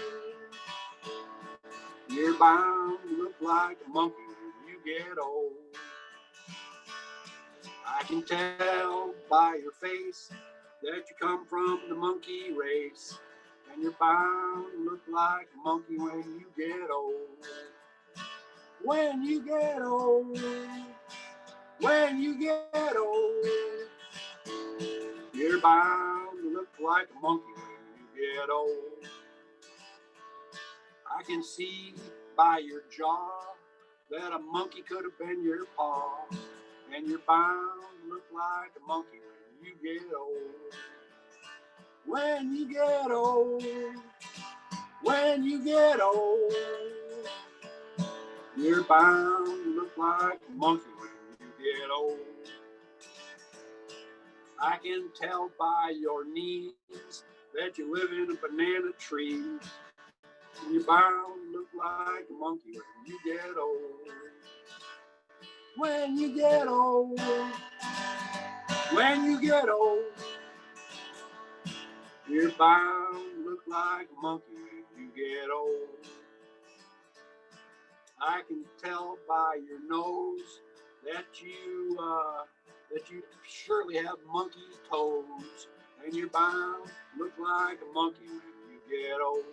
you're bound to look like a monkey when you get old. I can tell by your face that you come from the monkey race, and you're bound to look like a monkey when you get old. When you get old, when you get old, you're bound to look like a monkey when you get old. I can see by your jaw that a monkey could have been your paw, and you're bound to look like a monkey when you get old. When you get old, when you get old, you're bound to look like a monkey when you get old. I can tell by your knees that you live in a banana tree, and you're bound to look like a monkey when you get old. When you get old, when you get old, you're bound to look like a monkey when you get old. I can tell by your nose that you surely have monkey's toes, and you're bound to look like a monkey when you get old.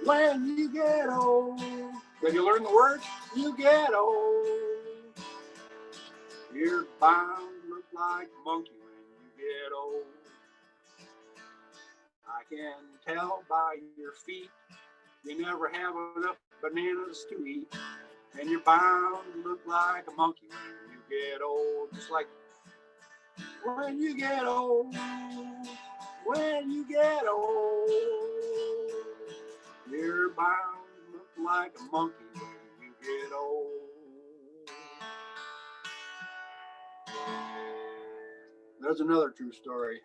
When you get old, did you learn the words? You get old, you're bound to look like a monkey when you get old. I can tell by your feet you never have enough bananas to eat, and you're bound to look like a monkey when you get old. Just like when you get old, when you get old, you're bound to look like a monkey when you get old. There's another true story.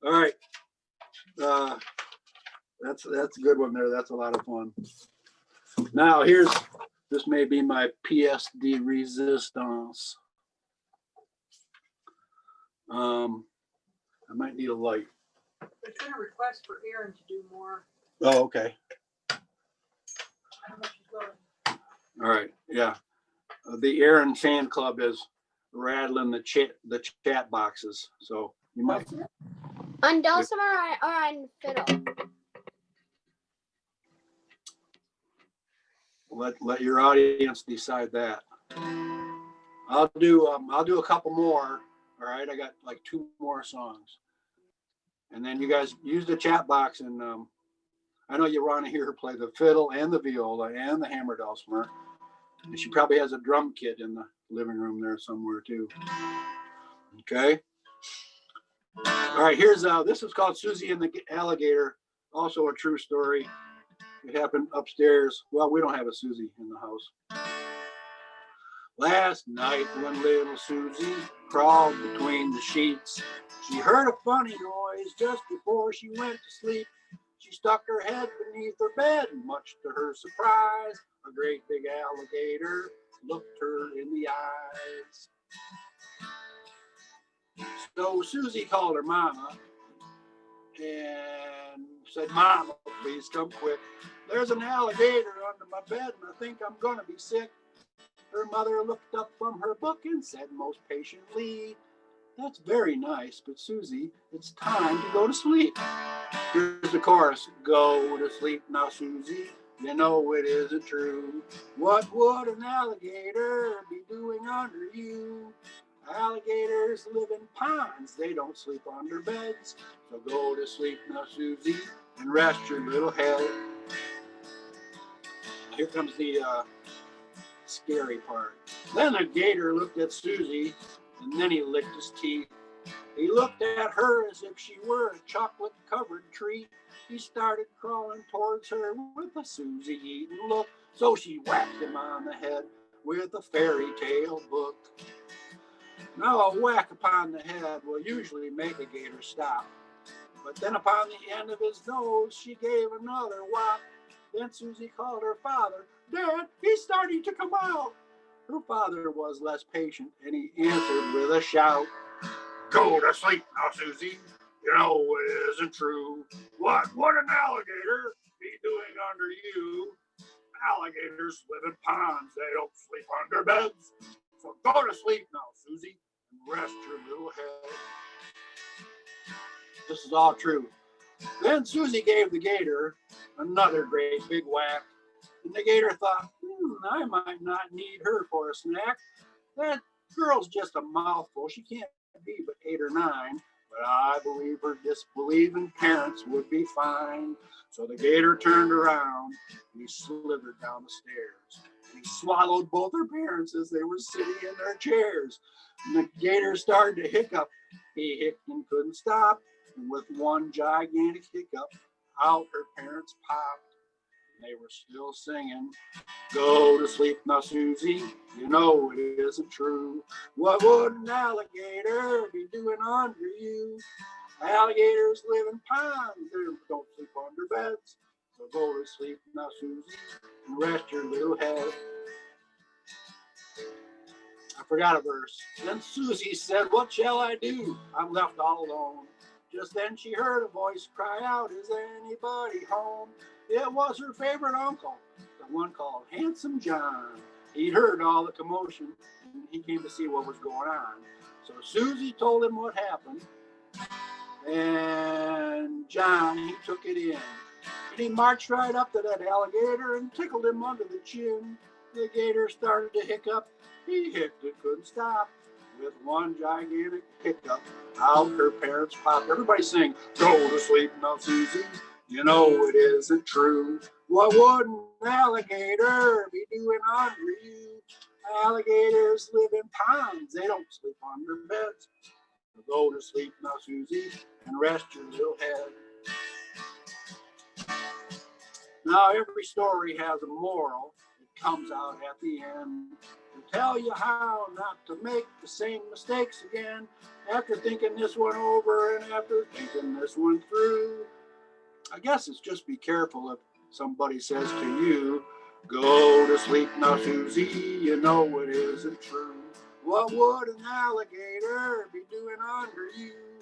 All right. That's a good one there. That's a lot of fun. Now this may be my pièce de résistance. I might need a light. There's been a request for Aaron to do more. Oh, okay. I don't know if she's Yeah, the Aaron fan club is rattling the chat boxes, so you might On dulcimer or on fiddle? let your audience decide that. I'll do a couple more. All right, I got like 2 more songs, and then you guys use the chat box, and I know you want to hear her play the fiddle and the viola and the hammer dulcimer. And she probably has a drum kit in the living room there somewhere too. Okay. All right, here's this is called Susie and the Alligator. Also a true story. It happened upstairs. Well, we don't have a Susie in the house. Last night when little Susie crawled between the sheets, she heard a funny noise just before she went to sleep. She stuck her head beneath her bed, and much to her surprise, a great big alligator looked her in the eyes. So Susie called her mama and said, "Mama, please come quick. There's an alligator under my bed, and I think I'm gonna be sick." Her mother looked up from her book and said most patiently, "That's very nice, but Susie, it's time to go to sleep." Here's the chorus. Go to sleep now, Susie. You know it isn't true. What would an alligator be doing under you? Alligators live in ponds. They don't sleep under beds. So go to sleep now, Susie, and rest your little head. Here comes the scary part. Then the gator looked at Susie, and then he licked his teeth. He looked at her as if she were a chocolate-covered treat. He started crawling towards her with a Susie-eating look. So she whacked him on the head with a fairy tale book. Now a whack upon the head will usually make a gator stop. But then upon the end of his nose, she gave another whop. Then Susie called her father. "Dad, he's starting to come out." Her father was less patient, and he answered with a shout. "Go to sleep now, Susie. You know it isn't true. What would an alligator be doing under you? Alligators live in ponds. They don't sleep under beds. So go to sleep now, Susie, and rest your little head." This is all true. Then Susie gave the gator another great big whack. And the gator thought, I might not need her for a snack. That girl's just a mouthful. She can't be but 8 or 9. But I believe her disbelieving parents would be fine. So the gator turned around and he slithered down the stairs. And he swallowed both her parents as they were sitting in their chairs. And the gator started to hiccup. He hiccuped and couldn't stop. And with one gigantic hiccup, out her parents popped. And they were still singing, "Go to sleep now, Susie. You know it isn't true. What would an alligator be doing under you? Alligators live in ponds. They don't sleep under beds. So go to sleep now, Susie, and rest your little head." I forgot a verse. Then Susie said, "What shall I do? I'm left all alone." Just then she heard a voice cry out, "Is anybody home?" It was her favorite uncle, the one called Handsome John. He heard all the commotion and he came to see what was going on. So Susie told him what happened, and John, he took it in. And he marched right up to that alligator and tickled him under the chin. The gator started to hiccup. He hiccuped and couldn't stop. With one gigantic hiccup, out her parents popped. Everybody sing, "Go to sleep now, Susie. You know it isn't true. What would an alligator be doing under you? Alligators live in ponds. They don't sleep under beds. So go to sleep now, Susie, and rest your little head." Now, every story has a moral. It comes out at the end to tell you how not to make the same mistakes again. After thinking this one over and after thinking this one through, I guess it's just be careful if somebody says to you, "Go to sleep now, Susie, you know it isn't true. What would an alligator be doing under you?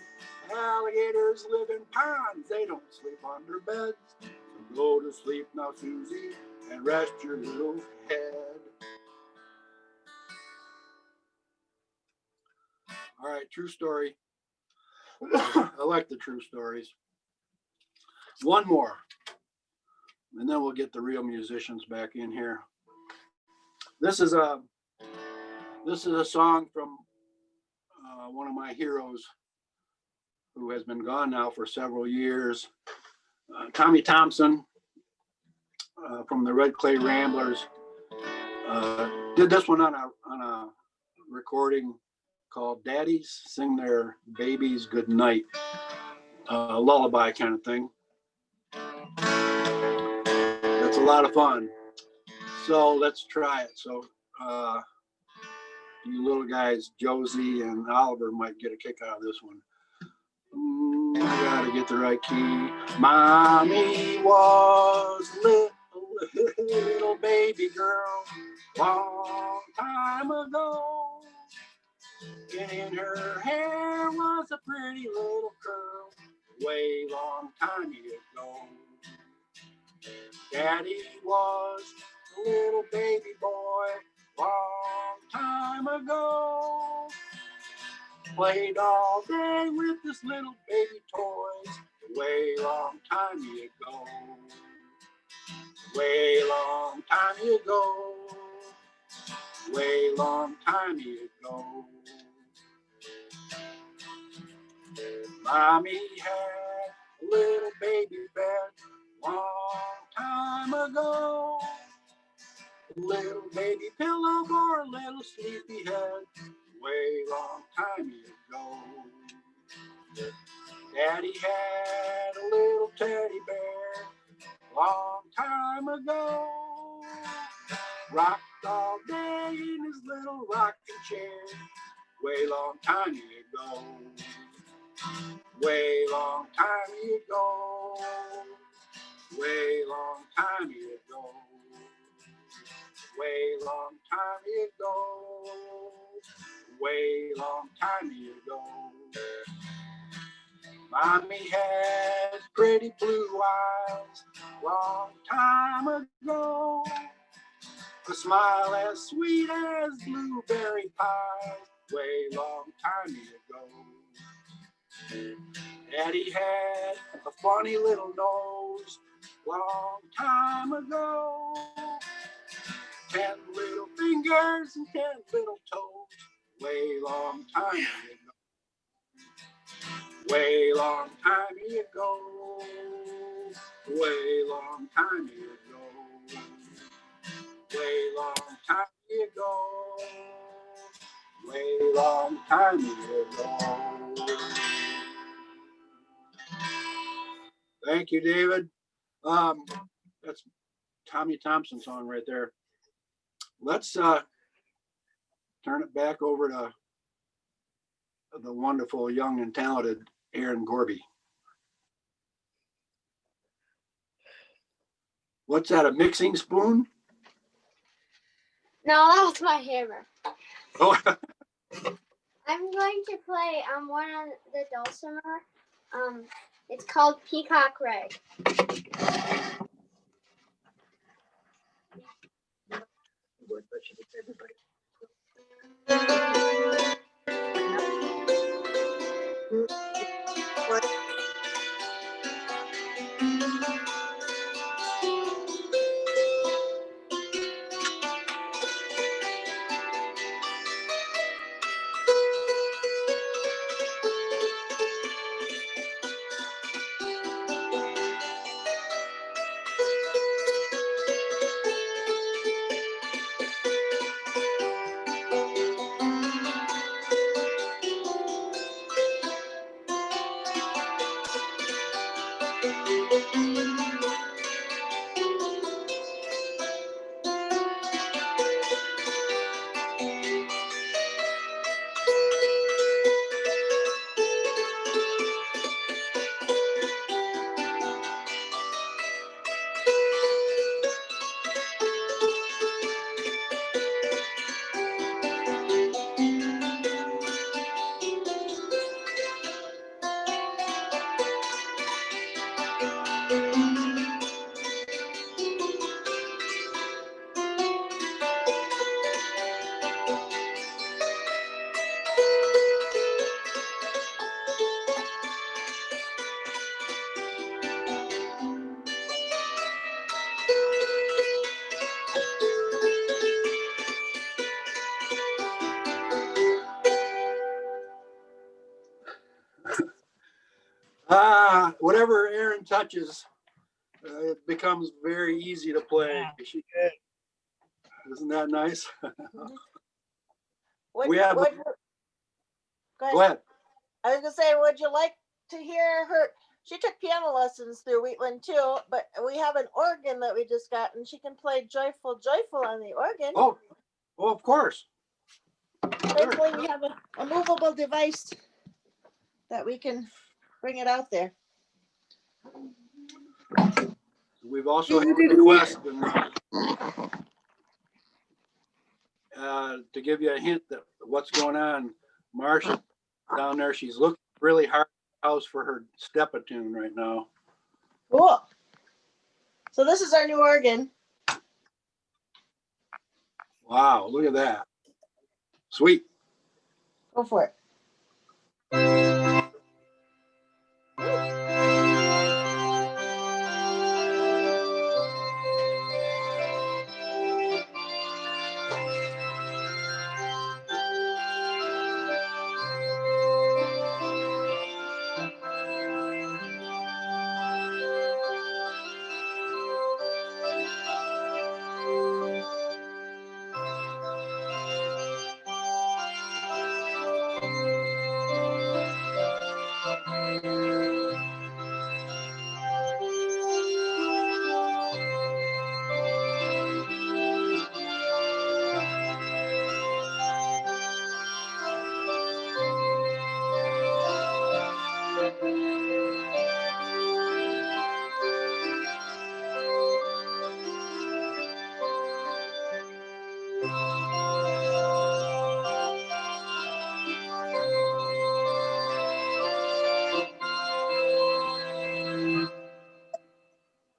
Alligators live in ponds. They don't sleep under beds. So go to sleep now, Susie, and rest your little head." true story. I like the true stories. One more, and then we'll get the real musicians back in here. This is a song from one of my heroes who has been gone now for several years. Tommy Thompson from the Red Clay Ramblers did this one on a recording called Daddies Sing Their Babies Good Night, lullaby kind of thing. That's a lot of fun. So let's try it. So you little guys, Josie and Oliver, might get a kick out of this one. I gotta get the right key. Mommy was little baby girl long time ago, and in her hair was a pretty little curl way long time ago. Daddy was a little baby boy long time ago. Played all day with this little baby toys way long time ago. Way long time ago. Way long time ago. Mommy had a little baby bed long time ago. A little baby pillow for a little sleepy head way long time ago. Daddy had a little teddy bear long time ago. Rocked all day in his little rocking chair way long time ago. Way long time ago. Way long time ago. Way long time ago. Way long time ago. Mommy had pretty blue eyes long time ago. A smile as sweet as blueberry pie way long time ago. Daddy had a funny little nose long time ago. 10 little fingers and 10 little toes way long time ago. Way long time ago. Way long time ago. Way long time ago. Way long time ago. Thank you, David. That's Tommy Thompson song right there. Let's turn it back over to the wonderful, young, and talented Erin Gorby. What's that, a mixing spoon? No, that was my hammer. Oh, I'm going to play one on the dulcimer. It's called Peacock Red. Whatever Erin touches, it becomes very easy to play. Isn't that nice? We have. Go Go ahead. I was gonna say, would you like to hear her? She took piano lessons through Wheatland too, but we have an organ that we just got, and she can play Joyful, Joyful on the organ. Oh, of course. Thankfully, we have a movable device that we can bring it out there. We've also had a request to give you a hint that what's going on. Marsha down there, she's looking really hard at the house for her step-a-tune right now. Cool. So this is our new organ. Wow, look at that. Sweet. Go for it.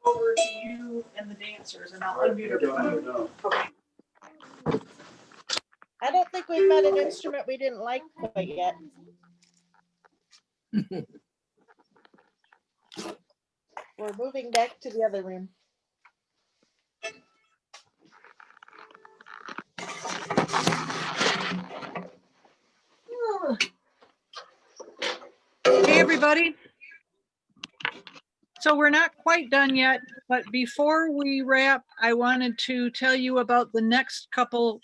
Over to you and the dancers, and I'll unmute everybody. Okay. I don't think we've met an instrument we didn't like quite yet. We're moving back to the other room. Hey, everybody. So we're not quite done yet, but before we wrap, I wanted to tell you about the next couple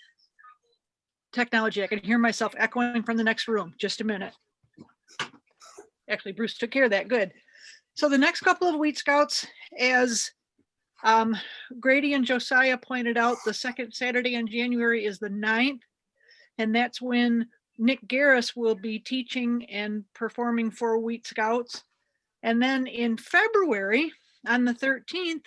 technology. I can hear myself echoing from the next room. Just a minute. Actually, Bruce took care of that. Good. So the next couple of Wheatscouts, as Grady and Josiah pointed out, the second Saturday in January is the 9th. And that's when Nick Garris will be teaching and performing for Wheatscouts. And then in February, on the 13th,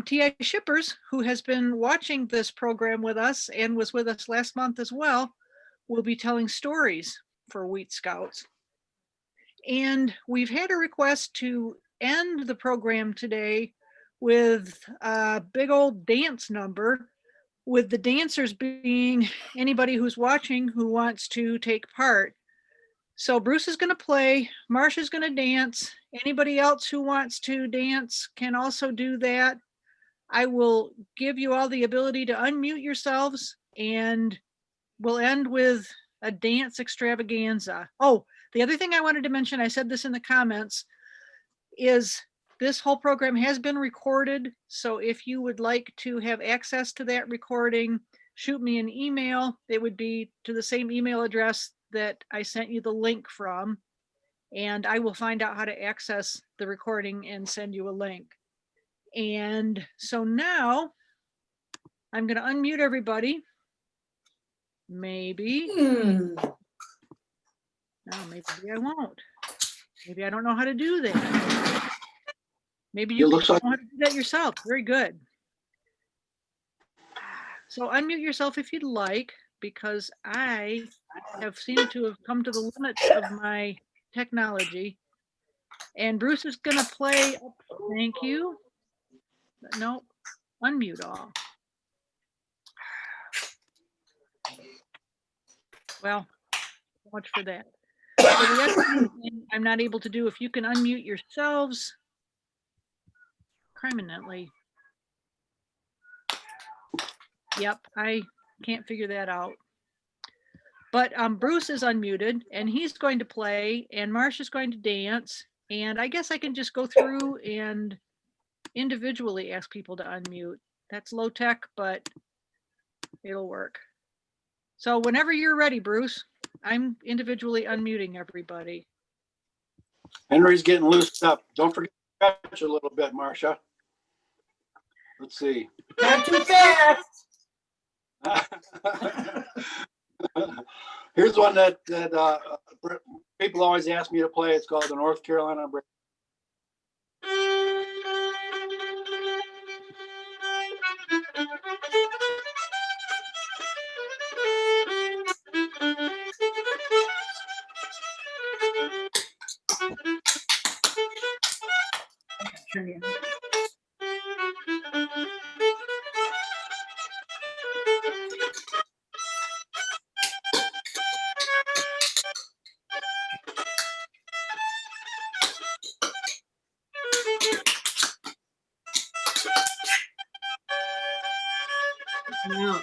T.I. Shippers, who has been watching this program with us and was with us last month as well, will be telling stories for Wheatscouts. And we've had a request to end the program today with a big old dance number, with the dancers being anybody who's watching who wants to take part. So Bruce is going to play, Marsha's going to dance. Anybody else who wants to dance can also do that. I will give you all the ability to unmute yourselves, and we'll end with a dance extravaganza. Oh, the other thing I wanted to mention, I said this in the comments, is this whole program has been recorded. So if you would like to have access to that recording, shoot me an email. It would be to the same email address that I sent you the link from, and I will find out how to access the recording and send you a link. And so now I'm going to unmute everybody. Maybe. No, maybe I won't. Maybe I don't know how to do that. Maybe you know how to do that yourself. Very good. So unmute yourself if you'd like, because I have seemed to have come to the limits of my technology. And Bruce is going to play. Thank you. No, unmute all. Well, so much for that. So the other thing I'm not able to do, if you can unmute yourselves permanently. Yep, I can't figure that out. But Bruce is unmuted and he's going to play, and Marsha's going to dance. And I guess I can just go through and individually ask people to unmute. That's low tech, but it'll work. So whenever you're ready, Bruce, I'm individually unmuting everybody. Henry's getting loosed up. Don't forget to stretch a little bit, Marcia. Let's see. Not too fast. Here's one that people always ask me to play. It's called the North Carolina Break. Yeah.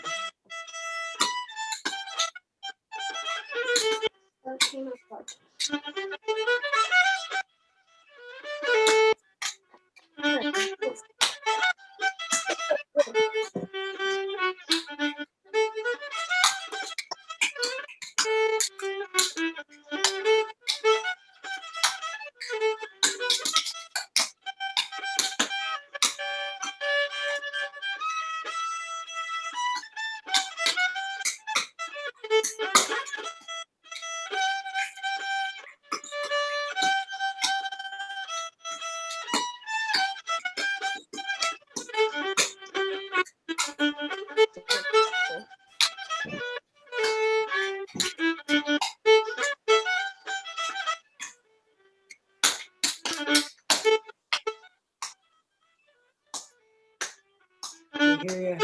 I hear ya.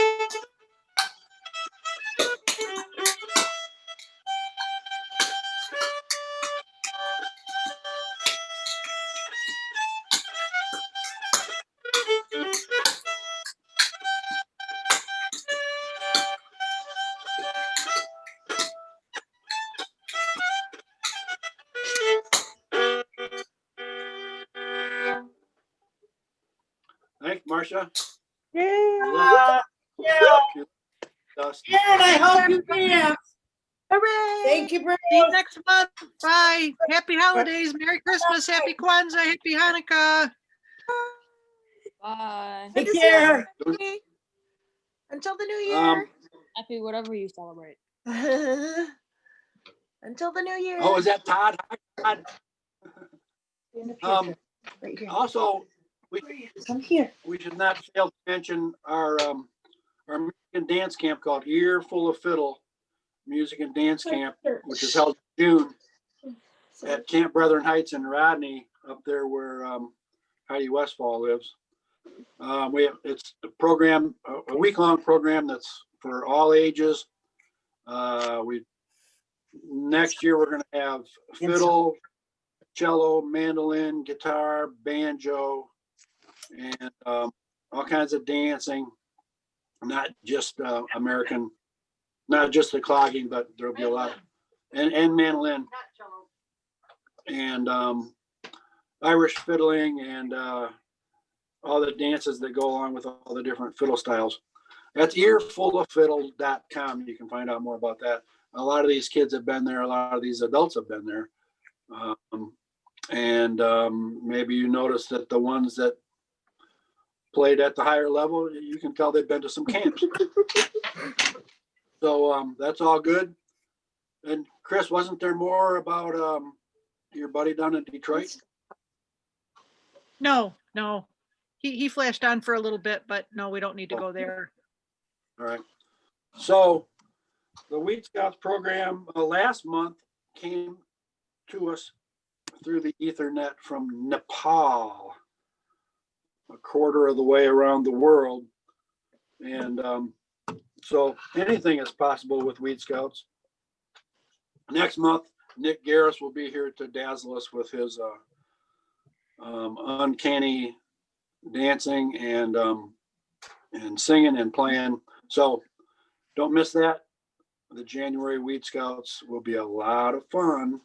Thanks, Marcia. Yeah. Yeah. Aaron, I hope you dance. Hooray! Thank you, Bruce. See you next month. Bye. Happy holidays. Merry Christmas. Happy Kwanzaa. Happy Hanukkah. Bye. Take care. Until the new year. Happy whatever you celebrate. Until the new year. Oh, is that Todd? Hi, Todd. Right here. Also, Come here. we should not fail to mention our music and dance camp called Ear Full of Fiddle Music and Dance Camp, which is held in June at Camp Brethren Heights in Rodney, up there where Heidi Westfall lives. It's a program, a week-long program that's for all ages. Next year we're going to have fiddle, cello, mandolin, guitar, banjo, and all kinds of dancing. Not just American, not just the clogging, but there'll be a lot, and mandolin, and Irish fiddling, and all the dances that go along with all the different fiddle styles. That's earfuloffiddle.com. You can find out more about that. A lot of these kids have been there. A lot of these adults have been there. Maybe you noticed that the ones that played at the higher level, you can tell they've been to some camps. So that's all good. And Chris, wasn't there more about your buddy down in Detroit? No. He flashed on for a little bit, but no, we don't need to go there. All right. So the Wheatscouts program last month came to us through the Ethernet from Nepal, a quarter of the way around the world. And so anything is possible with Wheatscouts. Next month, Nick Garris will be here to dazzle us with his uncanny dancing and singing and playing. So don't miss that. The January Wheatscouts will be a lot of fun.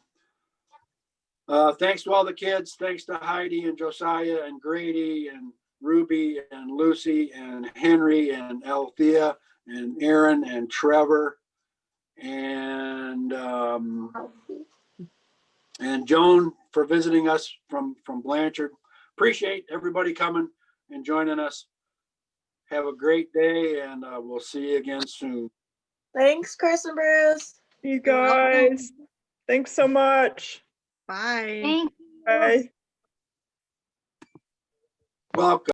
Thanks to all the kids. Thanks to Heidi and Josiah and Grady and Ruby and Lucy and Henry and Althea and Aaron and Trevor and Joan for visiting us from Blanchard. Appreciate everybody coming and joining us. Have a great day, and we'll see you again soon. Thanks, Chris and Bruce. You guys, thanks so much. Bye. Thank you. Bye. Welcome.